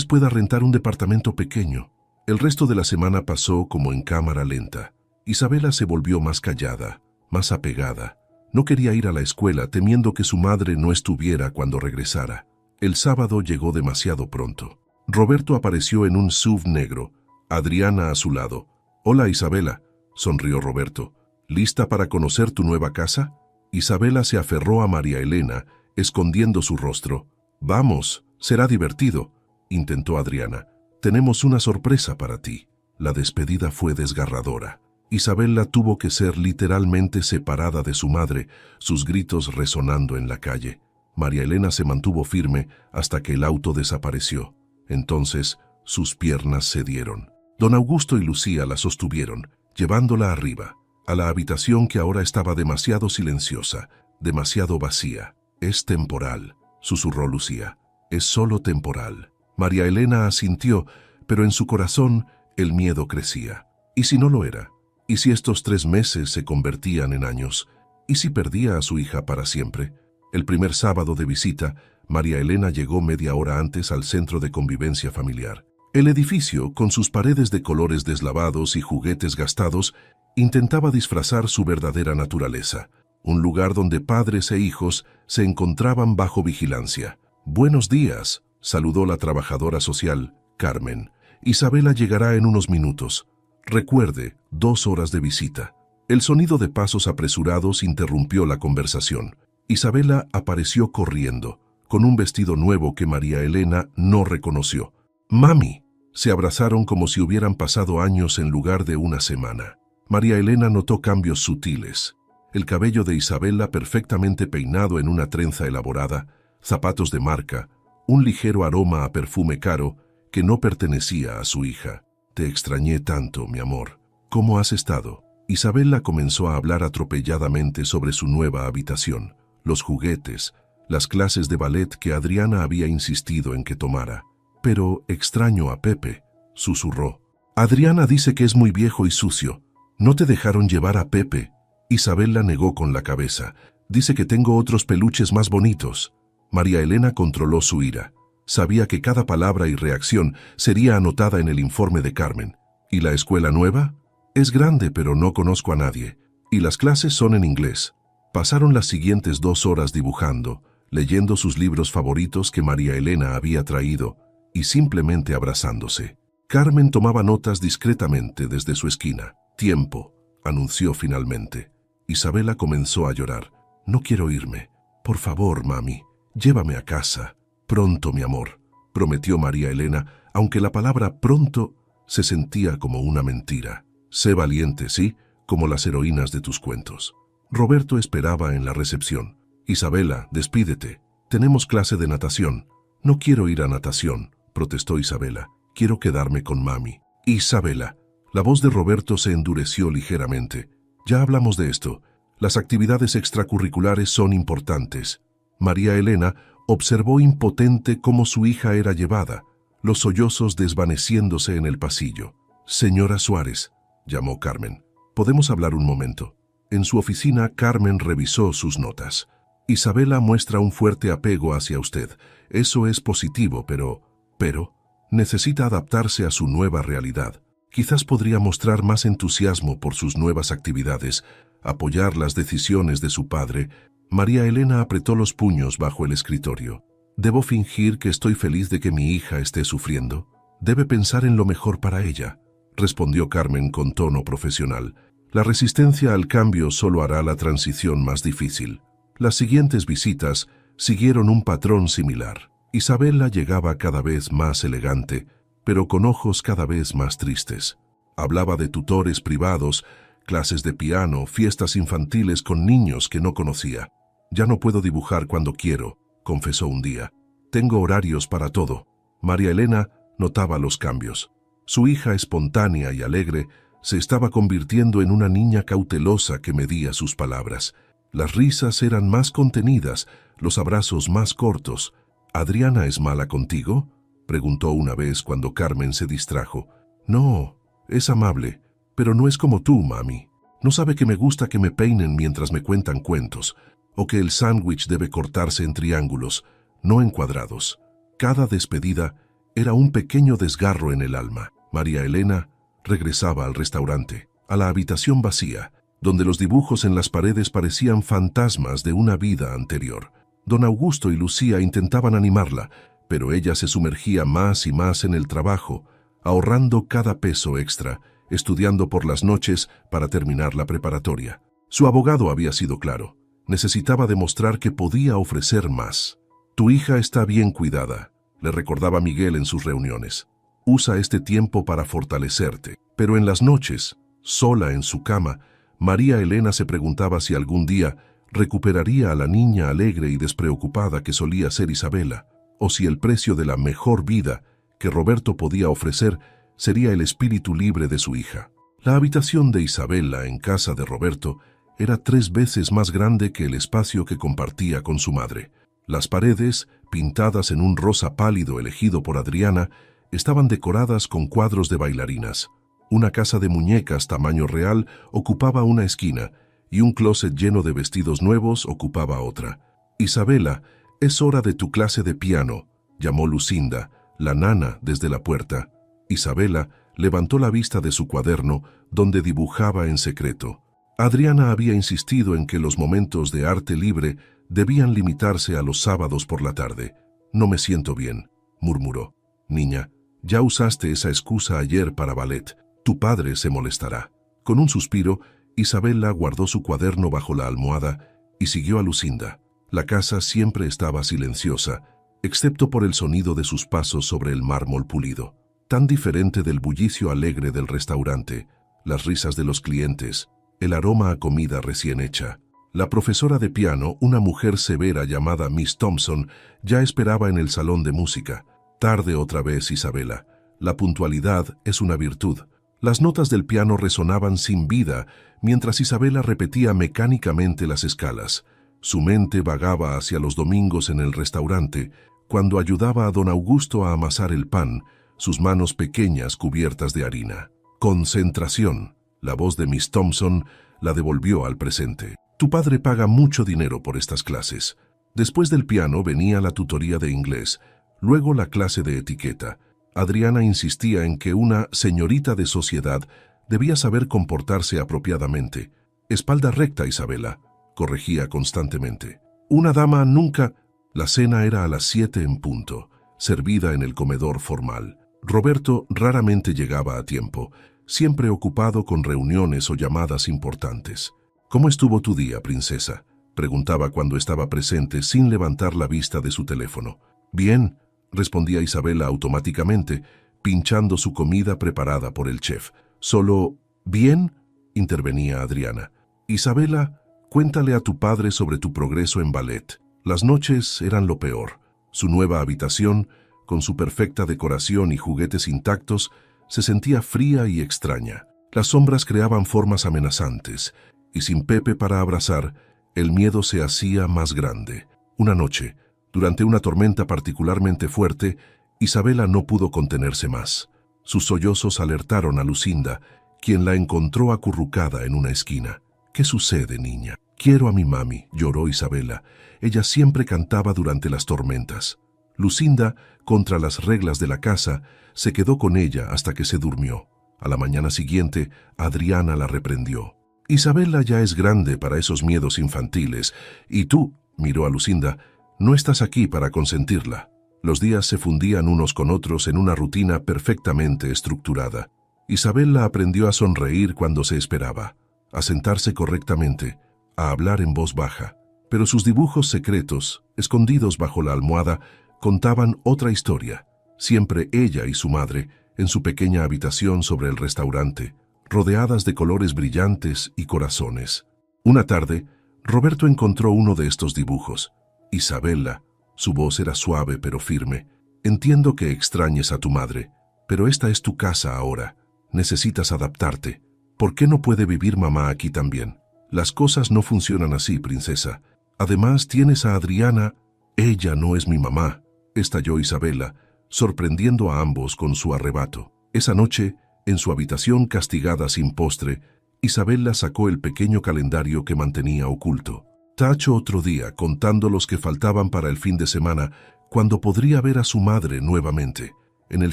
pueda rentar un departamento pequeño». El resto de la semana pasó como en cámara lenta. Isabela se volvió más callada, más apegada. No quería ir a la escuela temiendo que su madre no estuviera cuando regresara. El sábado llegó demasiado pronto. Roberto apareció en un SUV negro, Adriana a su lado. «Hola, Isabela», sonrió Roberto. «¿Lista para conocer tu nueva casa?» Isabela se aferró a María Elena, escondiendo su rostro. «Vamos, será divertido», intentó Adriana. «Tenemos una sorpresa para ti». La despedida fue desgarradora. Isabela tuvo que ser literalmente separada de su madre, sus gritos resonando en la calle. María Elena se mantuvo firme hasta que el auto desapareció. Entonces, sus piernas cedieron. Don Augusto y Lucía la sostuvieron, llevándola arriba, a la habitación que ahora estaba demasiado silenciosa, demasiado vacía. «Es temporal», susurró Lucía. «Es solo temporal». María Elena asintió, pero en su corazón el miedo crecía. ¿Y si no lo era? ¿Y si estos 3 meses se convertían en años? ¿Y si perdía a su hija para siempre? El primer sábado de visita, María Elena llegó media hora antes al centro de convivencia familiar. El edificio, con sus paredes de colores deslavados y juguetes gastados, intentaba disfrazar su verdadera naturaleza. Un lugar donde padres e hijos se encontraban bajo vigilancia. «Buenos días», saludó la trabajadora social, Carmen. «Isabela llegará en unos minutos. Recuerde, 2 horas de visita». El sonido de pasos apresurados interrumpió la conversación. Isabela apareció corriendo, con un vestido nuevo que María Elena no reconoció. «Mami». Se abrazaron como si hubieran pasado años en lugar de una semana. María Elena notó cambios sutiles. El cabello de Isabela perfectamente peinado en una trenza elaborada, zapatos de marca, un ligero aroma a perfume caro que no pertenecía a su hija. «Te extrañé tanto, mi amor. ¿Cómo has estado?» Isabela comenzó a hablar atropelladamente sobre su nueva habitación, los juguetes, las clases de ballet que Adriana había insistido en que tomara. «Pero extraño a Pepe», susurró. «Adriana dice que es muy viejo y sucio. ¿No te dejaron llevar a Pepe?» Isabela negó con la cabeza. «Dice que tengo otros peluches más bonitos». María Elena controló su ira. Sabía que cada palabra y reacción sería anotada en el informe de Carmen. «¿Y la escuela nueva?» «Es grande, pero no conozco a nadie. Y las clases son en inglés». Pasaron las siguientes 2 horas dibujando, leyendo sus libros favoritos que María Elena había traído, y simplemente abrazándose. Carmen tomaba notas discretamente desde su esquina. «Tiempo», anunció finalmente. Isabela comenzó a llorar. «No quiero irme. Por favor, mami, llévame a casa». «Pronto, mi amor», prometió María Elena, aunque la palabra «pronto» se sentía como una mentira. «Sé valiente, ¿sí? Como las heroínas de tus cuentos». Roberto esperaba en la recepción. «Isabela, despídete. Tenemos clase de natación». «No quiero ir a natación», protestó Isabela. «Quiero quedarme con mami». «Isabela». La voz de Roberto se endureció ligeramente. «Ya hablamos de esto. Las actividades extracurriculares son importantes». María Elena observó impotente cómo su hija era llevada, los sollozos desvaneciéndose en el pasillo. «Señora Suárez», llamó Carmen. «¿Podemos hablar un momento?» En su oficina, Carmen revisó sus notas. «Isabela muestra un fuerte apego hacia usted. Eso es positivo, pero necesita adaptarse a su nueva realidad. Quizás podría mostrar más entusiasmo por sus nuevas actividades, apoyar las decisiones de su padre». María Elena apretó los puños bajo el escritorio. «¿Debo fingir que estoy feliz de que mi hija esté sufriendo?» «Debe pensar en lo mejor para ella», respondió Carmen con tono profesional. «La resistencia al cambio solo hará la transición más difícil». Las siguientes visitas siguieron un patrón similar. Isabela llegaba cada vez más elegante, pero con ojos cada vez más tristes. Hablaba de tutores privados, clases de piano, fiestas infantiles con niños que no conocía. «Ya no puedo dibujar cuando quiero», confesó un día. «Tengo horarios para todo». María Elena notaba los cambios. Su hija espontánea y alegre se estaba convirtiendo en una niña cautelosa que medía sus palabras. Las risas eran más contenidas, los abrazos más cortos. «¿Adriana es mala contigo?», preguntó una vez cuando Carmen se distrajo. «No, es amable, pero no es como tú, mami. No sabe que me gusta que me peinen mientras me cuentan cuentos, o que el sándwich debe cortarse en triángulos, no en cuadrados». Cada despedida era un pequeño desgarro en el alma. María Elena regresaba al restaurante, a la habitación vacía, donde los dibujos en las paredes parecían fantasmas de una vida anterior. Don Augusto y Lucía intentaban animarla, pero ella se sumergía más y más en el trabajo, ahorrando cada peso extra, estudiando por las noches para terminar la preparatoria. Su abogado había sido claro. Necesitaba demostrar que podía ofrecer más. Tu hija está bien cuidada, le recordaba Miguel en sus reuniones. Usa este tiempo para fortalecerte. Pero en las noches, sola en su cama, María Elena se preguntaba si algún día recuperaría a la niña alegre y despreocupada que solía ser Isabela, o si el precio de la mejor vida que Roberto podía ofrecer sería el espíritu libre de su hija. La habitación de Isabela en casa de Roberto era 3 veces más grande que el espacio que compartía con su madre. Las paredes, pintadas en un rosa pálido elegido por Adriana, estaban decoradas con cuadros de bailarinas. Una casa de muñecas tamaño real ocupaba una esquina y un closet lleno de vestidos nuevos ocupaba otra. Isabela, es hora de tu clase de piano, llamó Lucinda, la nana, desde la puerta. Isabela levantó la vista de su cuaderno, donde dibujaba en secreto. Adriana había insistido en que los momentos de arte libre debían limitarse a los sábados por la tarde. No me siento bien, murmuró. Niña, ya usaste esa excusa ayer para ballet. Tu padre se molestará. Con un suspiro, Isabela guardó su cuaderno bajo la almohada y siguió a Lucinda. La casa siempre estaba silenciosa, excepto por el sonido de sus pasos sobre el mármol pulido. Tan diferente del bullicio alegre del restaurante, las risas de los clientes, el aroma a comida recién hecha. La profesora de piano, una mujer severa llamada Miss Thompson, ya esperaba en el salón de música. Tarde otra vez, Isabela. La puntualidad es una virtud. Las notas del piano resonaban sin vida, mientras Isabela repetía mecánicamente las escalas. Su mente vagaba hacia los domingos en el restaurante, cuando ayudaba a don Augusto a amasar el pan, sus manos pequeñas cubiertas de harina. Concentración. La voz de Miss Thompson la devolvió al presente. Tu padre paga mucho dinero por estas clases. Después del piano venía la tutoría de inglés, luego la clase de etiqueta. Adriana insistía en que una señorita de sociedad debía saber comportarse apropiadamente. Espalda recta, Isabela, corregía constantemente. Una dama nunca... La cena era a las 7 en punto, servida en el comedor formal. Roberto raramente llegaba a tiempo, siempre ocupado con reuniones o llamadas importantes. ¿Cómo estuvo tu día, princesa?, preguntaba cuando estaba presente sin levantar la vista de su teléfono. Bien, respondía Isabela automáticamente, pinchando su comida preparada por el chef. Solo, ¿bien?, intervenía Adriana. Isabela, cuéntale a tu padre sobre tu progreso en ballet. Las noches eran lo peor. Su nueva habitación, con su perfecta decoración y juguetes intactos, se sentía fría y extraña. Las sombras creaban formas amenazantes, y sin Pepe para abrazar, el miedo se hacía más grande. Una noche, durante una tormenta particularmente fuerte, Isabela no pudo contenerse más. Sus sollozos alertaron a Lucinda, quien la encontró acurrucada en una esquina. ¿Qué sucede, niña? Quiero a mi mami, lloró Isabela. Ella siempre cantaba durante las tormentas. Lucinda, contra las reglas de la casa, se quedó con ella hasta que se durmió. A la mañana siguiente, Adriana la reprendió. Isabela ya es grande para esos miedos infantiles, y tú, miró a Lucinda, no estás aquí para consentirla. Los días se fundían unos con otros en una rutina perfectamente estructurada. Isabela aprendió a sonreír cuando se esperaba, a sentarse correctamente, a hablar en voz baja. Pero sus dibujos secretos, escondidos bajo la almohada, contaban otra historia. Siempre ella y su madre, en su pequeña habitación sobre el restaurante, rodeadas de colores brillantes y corazones. Una tarde, Roberto encontró uno de estos dibujos. Isabela, su voz era suave pero firme. Entiendo que extrañes a tu madre, pero esta es tu casa ahora. Necesitas adaptarte. ¿Por qué no puede vivir mamá aquí también? Las cosas no funcionan así, princesa. Además, tienes a Adriana. Ella no es mi mamá, estalló Isabela, sorprendiendo a ambos con su arrebato. Esa noche, en su habitación castigada sin postre, Isabela sacó el pequeño calendario que mantenía oculto. Tacho otro día, contando los que faltaban para el fin de semana, cuando podría ver a su madre nuevamente. En el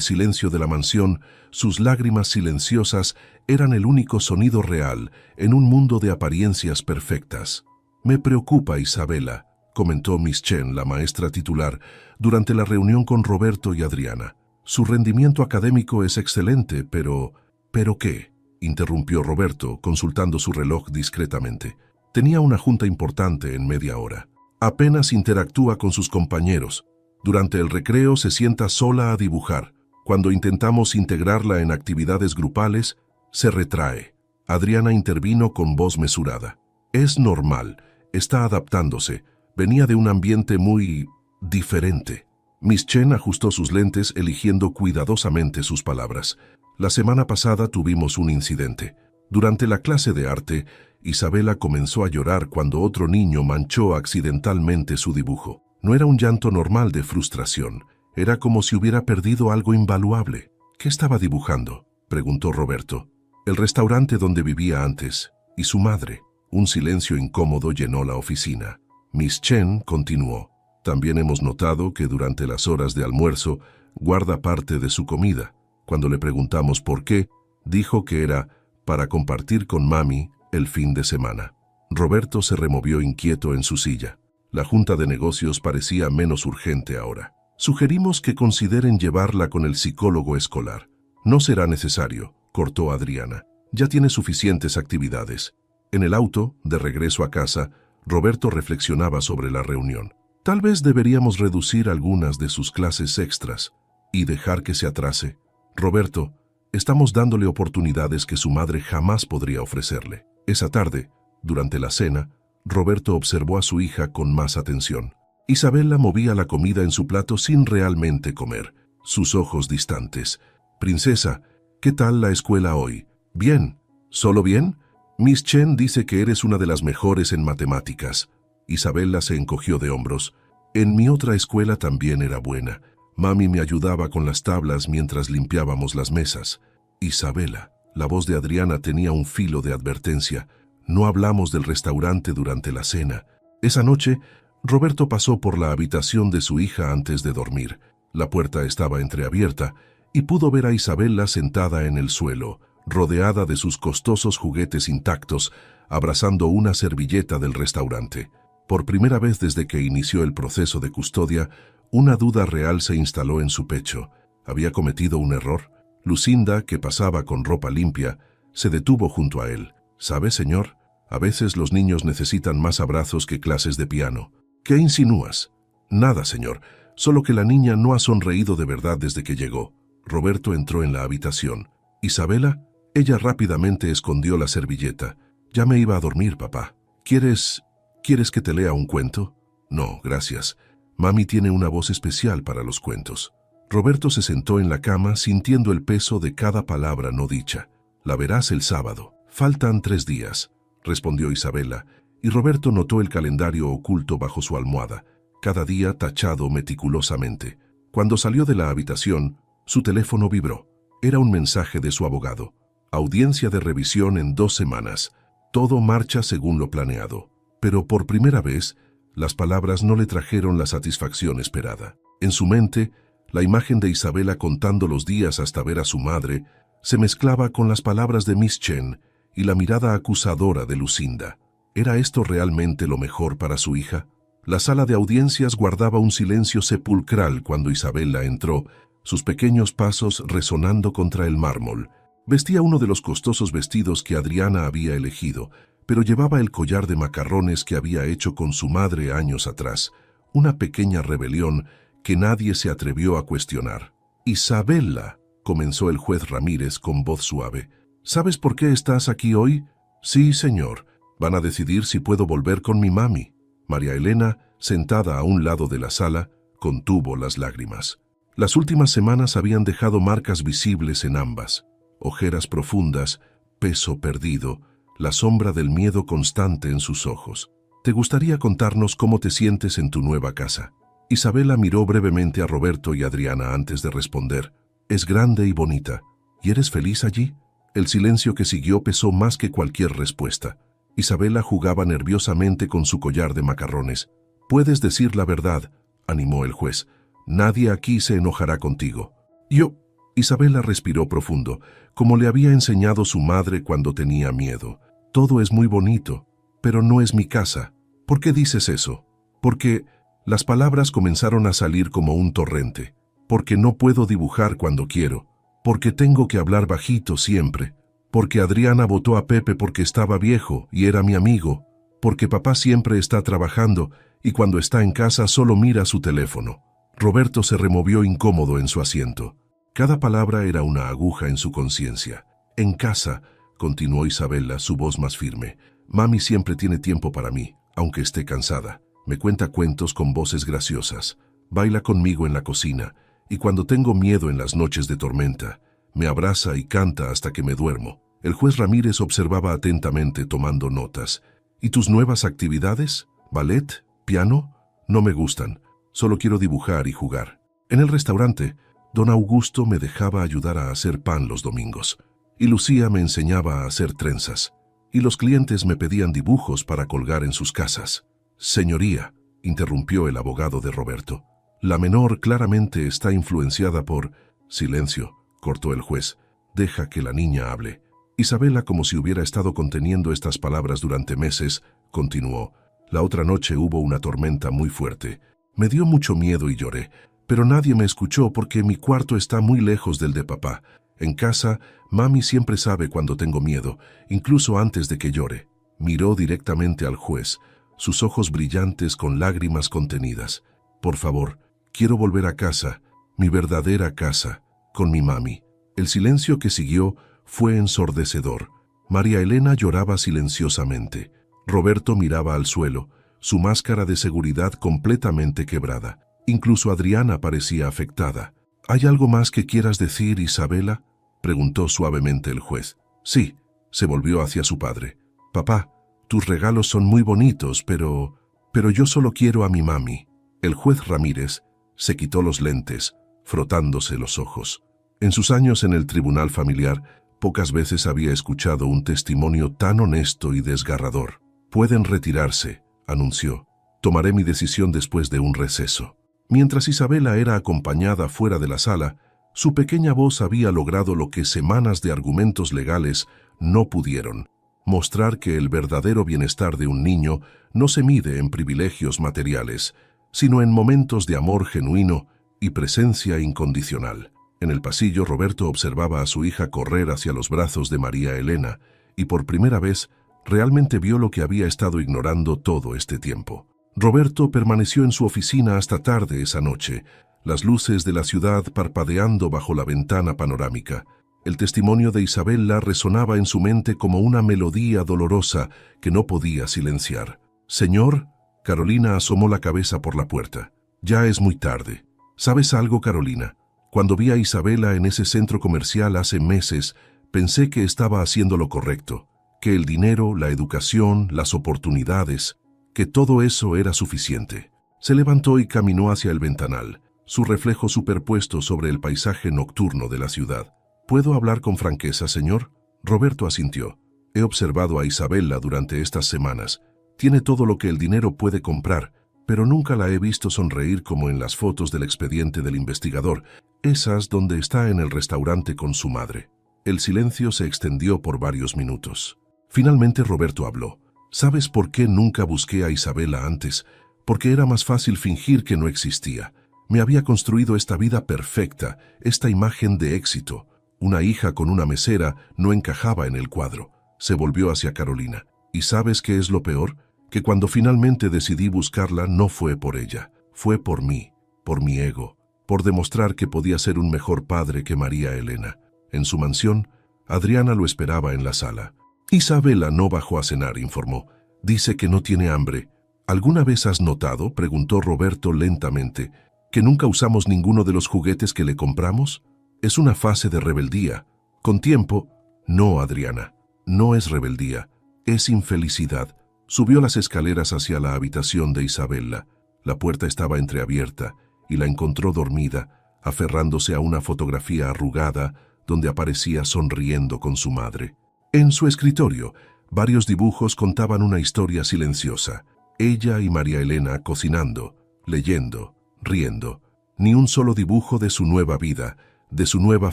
silencio de la mansión, sus lágrimas silenciosas eran el único sonido real en un mundo de apariencias perfectas. Me preocupa, Isabela, comentó Miss Chen, la maestra titular, durante la reunión con Roberto y Adriana. Su rendimiento académico es excelente, pero... ¿Pero qué?, interrumpió Roberto, consultando su reloj discretamente. Tenía una junta importante en media hora. Apenas interactúa con sus compañeros. Durante el recreo se sienta sola a dibujar. Cuando intentamos integrarla en actividades grupales, se retrae. Adriana intervino con voz mesurada. Es normal, está adaptándose. Venía de un ambiente muy... diferente. Miss Chen ajustó sus lentes eligiendo cuidadosamente sus palabras. La semana pasada tuvimos un incidente. Durante la clase de arte, Isabela comenzó a llorar cuando otro niño manchó accidentalmente su dibujo. No era un llanto normal de frustración. Era como si hubiera perdido algo invaluable. ¿Qué estaba dibujando?, preguntó Roberto. El restaurante donde vivía antes, y su madre. Un silencio incómodo llenó la oficina. Miss Chen continuó. También hemos notado que durante las horas de almuerzo guarda parte de su comida. Cuando le preguntamos por qué, dijo que era para compartir con mami el fin de semana. Roberto se removió inquieto en su silla. La junta de negocios parecía menos urgente ahora. Sugerimos que consideren llevarla con el psicólogo escolar. No será necesario, cortó Adriana. Ya tiene suficientes actividades. En el auto, de regreso a casa, Roberto reflexionaba sobre la reunión. Tal vez deberíamos reducir algunas de sus clases extras y dejar que se atrase. Roberto, estamos dándole oportunidades que su madre jamás podría ofrecerle. Esa tarde, durante la cena, Roberto observó a su hija con más atención. Isabela movía la comida en su plato sin realmente comer, sus ojos distantes. «Princesa, ¿qué tal la escuela hoy? Bien. ¿Solo bien? Miss Chen dice que eres una de las mejores en matemáticas». Isabela se encogió de hombros. «En mi otra escuela también era buena. Mami me ayudaba con las tablas mientras limpiábamos las mesas». «Isabela», la voz de Adriana tenía un filo de advertencia. «No hablamos del restaurante durante la cena». Esa noche, Roberto pasó por la habitación de su hija antes de dormir. La puerta estaba entreabierta y pudo ver a Isabela sentada en el suelo, rodeada de sus costosos juguetes intactos, abrazando una servilleta del restaurante. Por primera vez desde que inició el proceso de custodia, una duda real se instaló en su pecho. ¿Había cometido un error? Lucinda, que pasaba con ropa limpia, se detuvo junto a él. «¿Sabe, señor? A veces los niños necesitan más abrazos que clases de piano». «¿Qué insinúas?» «Nada, señor. Solo que la niña no ha sonreído de verdad desde que llegó». Roberto entró en la habitación. «¿Isabela?» Ella rápidamente escondió la servilleta. «Ya me iba a dormir, papá. ¿Quieres que te lea un cuento?» «No, gracias. Mami tiene una voz especial para los cuentos». Roberto se sentó en la cama sintiendo el peso de cada palabra no dicha. «La verás el sábado. Faltan 3 días», respondió Isabela, y Roberto notó el calendario oculto bajo su almohada, cada día tachado meticulosamente. Cuando salió de la habitación, su teléfono vibró. Era un mensaje de su abogado. «Audiencia de revisión en 2 semanas. Todo marcha según lo planeado». Pero por primera vez, las palabras no le trajeron la satisfacción esperada. En su mente, la imagen de Isabela contando los días hasta ver a su madre se mezclaba con las palabras de Miss Chen y la mirada acusadora de Lucinda. ¿Era esto realmente lo mejor para su hija? La sala de audiencias guardaba un silencio sepulcral cuando Isabela entró, sus pequeños pasos resonando contra el mármol. Vestía uno de los costosos vestidos que Adriana había elegido, pero llevaba el collar de macarrones que había hecho con su madre años atrás, una pequeña rebelión que nadie se atrevió a cuestionar. «Isabela», comenzó el juez Ramírez con voz suave, «¿sabes por qué estás aquí hoy?» «Sí, señor. Van a decidir si puedo volver con mi mami». María Elena, sentada a un lado de la sala, contuvo las lágrimas. Las últimas semanas habían dejado marcas visibles en ambas. Ojeras profundas, peso perdido, la sombra del miedo constante en sus ojos. «¿Te gustaría contarnos cómo te sientes en tu nueva casa?» Isabela miró brevemente a Roberto y Adriana antes de responder. «Es grande y bonita. ¿Y eres feliz allí?» El silencio que siguió pesó más que cualquier respuesta. Isabela jugaba nerviosamente con su collar de macarrones. «Puedes decir la verdad», animó el juez. «Nadie aquí se enojará contigo». «Yo...» Isabela respiró profundo, como le había enseñado su madre cuando tenía miedo. «Todo es muy bonito, pero no es mi casa». «¿Por qué dices eso?» Porque las palabras comenzaron a salir como un torrente. Porque no puedo dibujar cuando quiero. Porque tengo que hablar bajito siempre. Porque Adriana votó a Pepe porque estaba viejo y era mi amigo. Porque papá siempre está trabajando y cuando está en casa solo mira su teléfono. Roberto se removió incómodo en su asiento. Cada palabra era una aguja en su conciencia. En casa, continuó Isabela, su voz más firme, mami siempre tiene tiempo para mí, aunque esté cansada. Me cuenta cuentos con voces graciosas, baila conmigo en la cocina, y cuando tengo miedo en las noches de tormenta, me abraza y canta hasta que me duermo. El juez Ramírez observaba atentamente tomando notas. ¿Y tus nuevas actividades? ¿Ballet? ¿Piano? No me gustan. Solo quiero dibujar y jugar. En el restaurante, don Augusto me dejaba ayudar a hacer pan los domingos. Y Lucía me enseñaba a hacer trenzas. Y los clientes me pedían dibujos para colgar en sus casas. Señoría, interrumpió el abogado de Roberto. La menor claramente está influenciada por... Silencio, cortó el juez. Deja que la niña hable. Isabela, como si hubiera estado conteniendo estas palabras durante meses, continuó. La otra noche hubo una tormenta muy fuerte. Me dio mucho miedo y lloré, pero nadie me escuchó porque mi cuarto está muy lejos del de papá. En casa, mami siempre sabe cuando tengo miedo, incluso antes de que llore. Miró directamente al juez, sus ojos brillantes con lágrimas contenidas. Por favor, quiero volver a casa, mi verdadera casa, con mi mami. El silencio que siguió fue ensordecedor. María Elena lloraba silenciosamente. Roberto miraba al suelo, su máscara de seguridad completamente quebrada. Incluso Adriana parecía afectada. ¿Hay algo más que quieras decir, Isabela?, preguntó suavemente el juez. Sí, se volvió hacia su padre. Papá, tus regalos son muy bonitos, pero yo solo quiero a mi mami. El juez Ramírez se quitó los lentes, frotándose los ojos. En sus años en el tribunal familiar, pocas veces había escuchado un testimonio tan honesto y desgarrador. Pueden retirarse, anunció. Tomaré mi decisión después de un receso. Mientras Isabela era acompañada fuera de la sala, su pequeña voz había logrado lo que semanas de argumentos legales no pudieron: mostrar que el verdadero bienestar de un niño no se mide en privilegios materiales, sino en momentos de amor genuino y presencia incondicional. En el pasillo, Roberto observaba a su hija correr hacia los brazos de María Elena y por primera vez realmente vio lo que había estado ignorando todo este tiempo. Roberto permaneció en su oficina hasta tarde esa noche, las luces de la ciudad parpadeando bajo la ventana panorámica. El testimonio de Isabela resonaba en su mente como una melodía dolorosa que no podía silenciar. «Señor», Carolina asomó la cabeza por la puerta. «Ya es muy tarde. ¿Sabes algo, Carolina? Cuando vi a Isabela en ese centro comercial hace meses, pensé que estaba haciendo lo correcto, que el dinero, la educación, las oportunidades, que todo eso era suficiente». Se levantó y caminó hacia el ventanal, su reflejo superpuesto sobre el paisaje nocturno de la ciudad. «¿Puedo hablar con franqueza, señor?». Roberto asintió. «He observado a Isabela durante estas semanas. Tiene todo lo que el dinero puede comprar, pero nunca la he visto sonreír como en las fotos del expediente del investigador, esas donde está en el restaurante con su madre». El silencio se extendió por varios minutos. Finalmente Roberto habló. «¿Sabes por qué nunca busqué a Isabela antes? Porque era más fácil fingir que no existía. Me había construido esta vida perfecta, esta imagen de éxito. Una hija con una mesera no encajaba en el cuadro». Se volvió hacia Carolina. «¿Y sabes qué es lo peor? Que cuando finalmente decidí buscarla no fue por ella, fue por mí, por mi ego, por demostrar que podía ser un mejor padre que María Elena». En su mansión, Adriana lo esperaba en la sala. «Isabela no bajó a cenar», informó. «Dice que no tiene hambre». «¿Alguna vez has notado?», preguntó Roberto lentamente, «que nunca usamos ninguno de los juguetes que le compramos? Es una fase de rebeldía. Con tiempo...». «No, Adriana, no es rebeldía, es infelicidad». Subió las escaleras hacia la habitación de Isabela. La puerta estaba entreabierta y la encontró dormida, aferrándose a una fotografía arrugada donde aparecía sonriendo con su madre. En su escritorio, varios dibujos contaban una historia silenciosa. Ella y María Elena cocinando, leyendo, riendo. Ni un solo dibujo de su nueva vida, de su nueva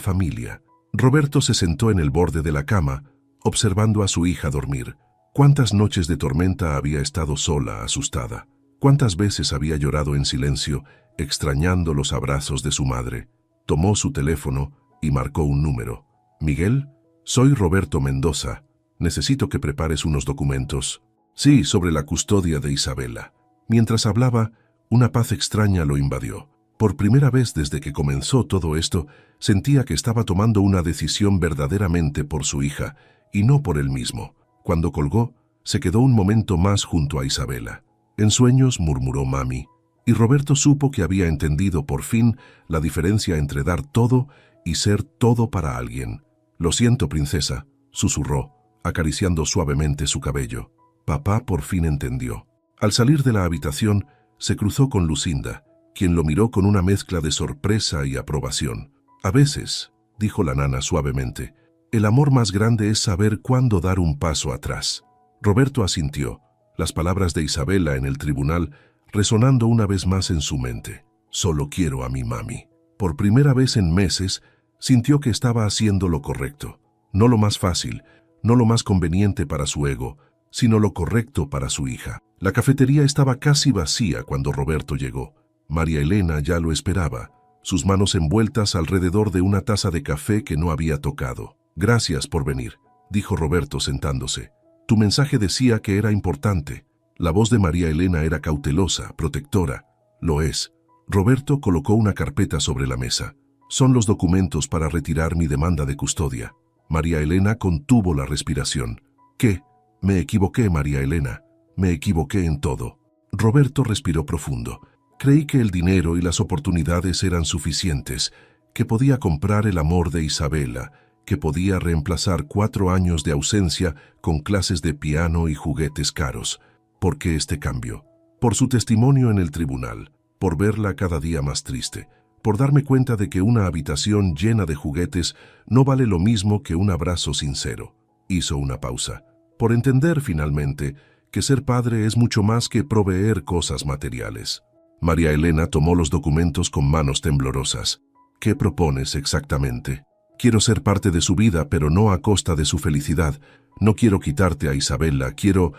familia. Roberto se sentó en el borde de la cama, observando a su hija dormir. ¿Cuántas noches de tormenta había estado sola, asustada? ¿Cuántas veces había llorado en silencio, extrañando los abrazos de su madre? Tomó su teléfono y marcó un número. «Miguel, soy Roberto Mendoza. Necesito que prepares unos documentos». «Sí, sobre la custodia de Isabela». Mientras hablaba, una paz extraña lo invadió. Por primera vez desde que comenzó todo esto, sentía que estaba tomando una decisión verdaderamente por su hija, y no por él mismo. Cuando colgó, se quedó un momento más junto a Isabela. En sueños murmuró mami, y Roberto supo que había entendido por fin la diferencia entre dar todo y ser todo para alguien. «Lo siento, princesa», susurró, acariciando suavemente su cabello. Papá por fin entendió. Al salir de la habitación, se cruzó con Lucinda, quien lo miró con una mezcla de sorpresa y aprobación. «A veces», dijo la nana suavemente, «el amor más grande es saber cuándo dar un paso atrás». Roberto asintió, las palabras de Isabela en el tribunal resonando una vez más en su mente. «Solo quiero a mi mami». Por primera vez en meses, sintió que estaba haciendo lo correcto. No lo más fácil, no lo más conveniente para su ego, sino lo correcto para su hija. La cafetería estaba casi vacía cuando Roberto llegó. María Elena ya lo esperaba, sus manos envueltas alrededor de una taza de café que no había tocado. «Gracias por venir», dijo Roberto sentándose. «Tu mensaje decía que era importante». La voz de María Elena era cautelosa, protectora. «Lo es». Roberto colocó una carpeta sobre la mesa. «Son los documentos para retirar mi demanda de custodia». María Elena contuvo la respiración. «¿Qué? Me equivoqué, María Elena. Me equivoqué en todo». Roberto respiró profundo. «Creí que el dinero y las oportunidades eran suficientes, que podía comprar el amor de Isabela, que podía reemplazar 4 años de ausencia con clases de piano y juguetes caros. ¿Por qué este cambio? Por su testimonio en el tribunal, por verla cada día más triste, por darme cuenta de que una habitación llena de juguetes no vale lo mismo que un abrazo sincero». Hizo una pausa. «Por entender finalmente que ser padre es mucho más que proveer cosas materiales». María Elena tomó los documentos con manos temblorosas. «¿Qué propones exactamente?» «Quiero ser parte de su vida, pero no a costa de su felicidad. No quiero quitarte a Isabela, quiero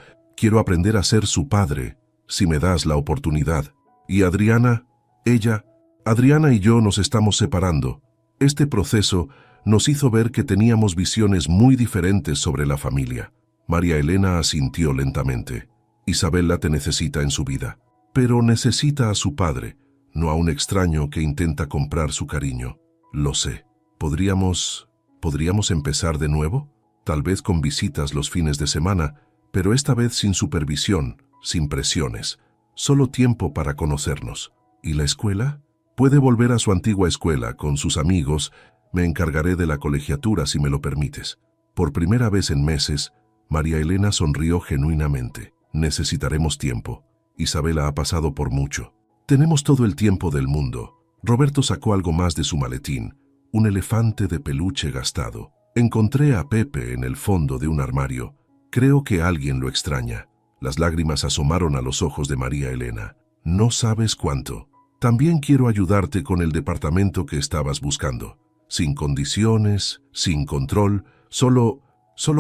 aprender a ser su padre, si me das la oportunidad. Y Adriana, Adriana y yo nos estamos separando. Este proceso nos hizo ver que teníamos visiones muy diferentes sobre la familia». María Elena asintió lentamente. «Isabela te necesita en su vida, pero necesita a su padre, no a un extraño que intenta comprar su cariño». «Lo sé. ¿Podríamos empezar de nuevo? Tal vez con visitas los fines de semana, pero esta vez sin supervisión, sin presiones. Solo tiempo para conocernos. ¿Y la escuela? Puede volver a su antigua escuela, con sus amigos. Me encargaré de la colegiatura si me lo permites». Por primera vez en meses, María Elena sonrió genuinamente. «Necesitaremos tiempo. Isabela ha pasado por mucho. Tenemos todo el tiempo del mundo». Roberto sacó algo más de su maletín, un elefante de peluche gastado. «Encontré a Pepe en el fondo de un armario. Creo que alguien lo extraña». Las lágrimas asomaron a los ojos de María Elena. «No sabes cuánto. También quiero ayudarte con el departamento que estabas buscando. Sin condiciones, sin control, solo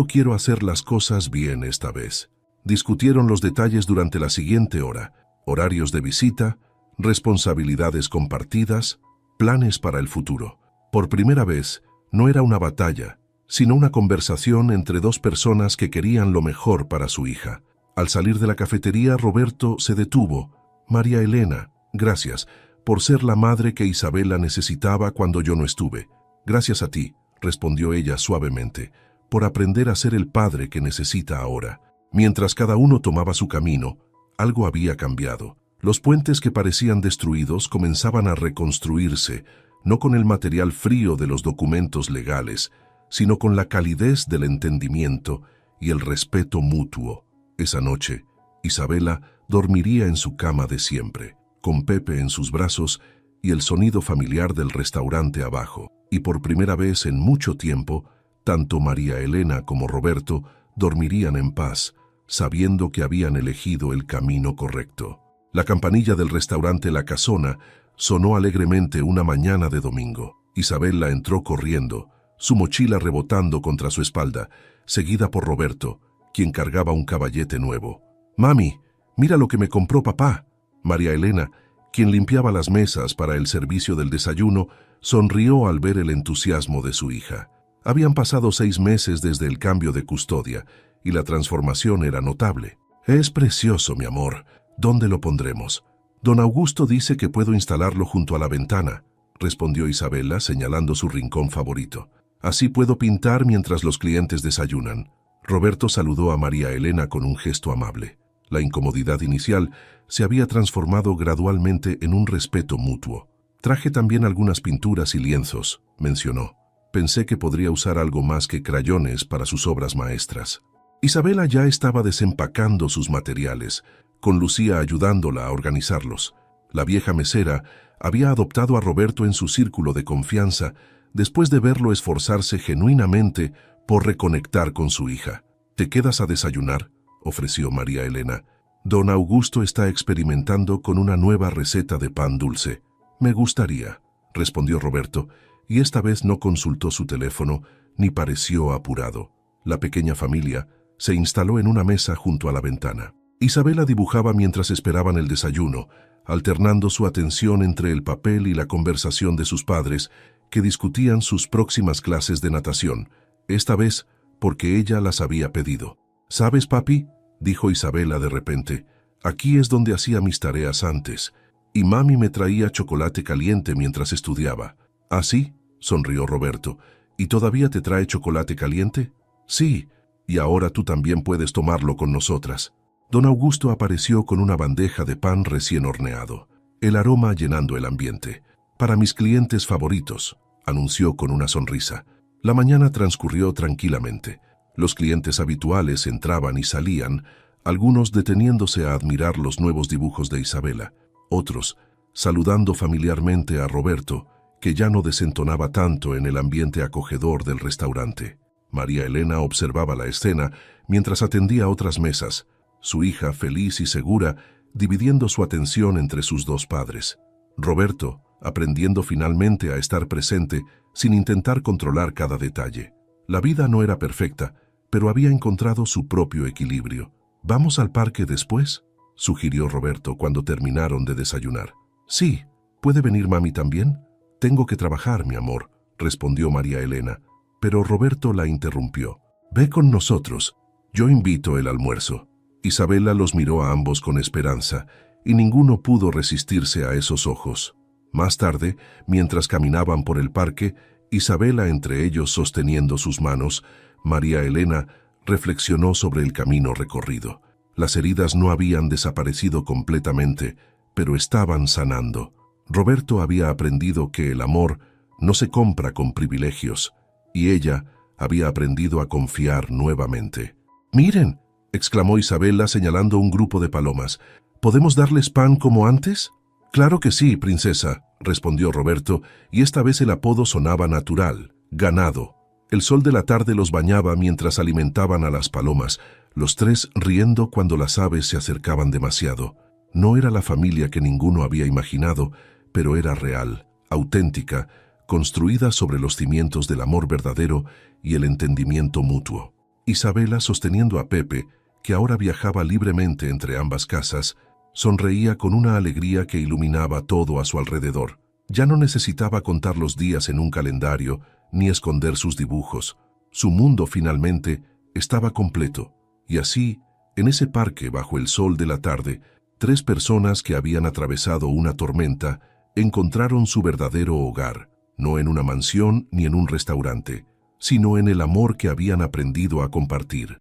quiero hacer las cosas bien esta vez». Discutieron los detalles durante la siguiente hora: horarios de visita, responsabilidades compartidas, planes para el futuro. Por primera vez, no era una batalla, sino una conversación entre dos personas que querían lo mejor para su hija. Al salir de la cafetería, Roberto se detuvo. «María Elena, gracias por ser la madre que Isabela necesitaba cuando yo no estuve. Gracias a ti», respondió ella suavemente, «por aprender a ser el padre que necesita ahora». Mientras cada uno tomaba su camino, algo había cambiado. Los puentes que parecían destruidos comenzaban a reconstruirse, no con el material frío de los documentos legales, sino con la calidez del entendimiento y el respeto mutuo. Esa noche, Isabela dormiría en su cama de siempre, con Pepe en sus brazos y el sonido familiar del restaurante abajo. Y por primera vez en mucho tiempo, tanto María Elena como Roberto dormirían en paz, sabiendo que habían elegido el camino correcto. La campanilla del restaurante La Casona sonó alegremente una mañana de domingo. Isabela entró corriendo, su mochila rebotando contra su espalda, seguida por Roberto, quien cargaba un caballete nuevo. «Mami, mira lo que me compró papá», María Elena, quien limpiaba las mesas para el servicio del desayuno, sonrió al ver el entusiasmo de su hija. Habían pasado 6 meses desde el cambio de custodia y la transformación era notable. «Es precioso, mi amor. ¿Dónde lo pondremos?» «Don Augusto dice que puedo instalarlo junto a la ventana», respondió Isabela señalando su rincón favorito. «Así puedo pintar mientras los clientes desayunan». Roberto saludó a María Elena con un gesto amable. La incomodidad inicial se había transformado gradualmente en un respeto mutuo. «Traje también algunas pinturas y lienzos», mencionó. «Pensé que podría usar algo más que crayones para sus obras maestras». Isabela ya estaba desempacando sus materiales, con Lucía ayudándola a organizarlos. La vieja mesera había adoptado a Roberto en su círculo de confianza después de verlo esforzarse genuinamente por reconectar con su hija. «¿Te quedas a desayunar?», ofreció María Elena. «Don Augusto está experimentando con una nueva receta de pan dulce». «Me gustaría», respondió Roberto, y esta vez no consultó su teléfono ni pareció apurado. La pequeña familia se instaló en una mesa junto a la ventana. Isabela dibujaba mientras esperaban el desayuno, alternando su atención entre el papel y la conversación de sus padres, que discutían sus próximas clases de natación, esta vez porque ella las había pedido. «¿Sabes, papi?», dijo Isabela de repente, «aquí es donde hacía mis tareas antes, y mami me traía chocolate caliente mientras estudiaba». «¿Ah, sí?», sonrió Roberto. «¿Y todavía te trae chocolate caliente?» «Sí, y ahora tú también puedes tomarlo con nosotras». Don Augusto apareció con una bandeja de pan recién horneado, el aroma llenando el ambiente. «Para mis clientes favoritos», anunció con una sonrisa. La mañana transcurrió tranquilamente. Los clientes habituales entraban y salían, algunos deteniéndose a admirar los nuevos dibujos de Isabela, otros saludando familiarmente a Roberto, que ya no desentonaba tanto en el ambiente acogedor del restaurante. María Elena observaba la escena mientras atendía otras mesas, su hija feliz y segura, dividiendo su atención entre sus 2 padres. Roberto, aprendiendo finalmente a estar presente sin intentar controlar cada detalle. La vida no era perfecta, pero había encontrado su propio equilibrio. «¿Vamos al parque después?», sugirió Roberto cuando terminaron de desayunar. «Sí, ¿puede venir mami también?». «Tengo que trabajar, mi amor», respondió María Elena, pero Roberto la interrumpió. «Ve con nosotros, yo invito el almuerzo». Isabela los miró a ambos con esperanza, y ninguno pudo resistirse a esos ojos. Más tarde, mientras caminaban por el parque, Isabela entre ellos sosteniendo sus manos, María Elena reflexionó sobre el camino recorrido. Las heridas no habían desaparecido completamente, pero estaban sanando. Roberto había aprendido que el amor no se compra con privilegios, y ella había aprendido a confiar nuevamente. «Miren», exclamó Isabela señalando un grupo de palomas. «¿Podemos darles pan como antes?». «Claro que sí, princesa», respondió Roberto, y esta vez el apodo sonaba natural, ganado. El sol de la tarde los bañaba mientras alimentaban a las palomas, los 3 riendo cuando las aves se acercaban demasiado. No era la familia que ninguno había imaginado, pero era real, auténtica, construida sobre los cimientos del amor verdadero y el entendimiento mutuo. Isabela, sosteniendo a Pepe, que ahora viajaba libremente entre ambas casas, sonreía con una alegría que iluminaba todo a su alrededor. Ya no necesitaba contar los días en un calendario ni esconder sus dibujos. Su mundo finalmente estaba completo. Y así, en ese parque bajo el sol de la tarde, 3 personas que habían atravesado una tormenta encontraron su verdadero hogar, no en una mansión ni en un restaurante, sino en el amor que habían aprendido a compartir.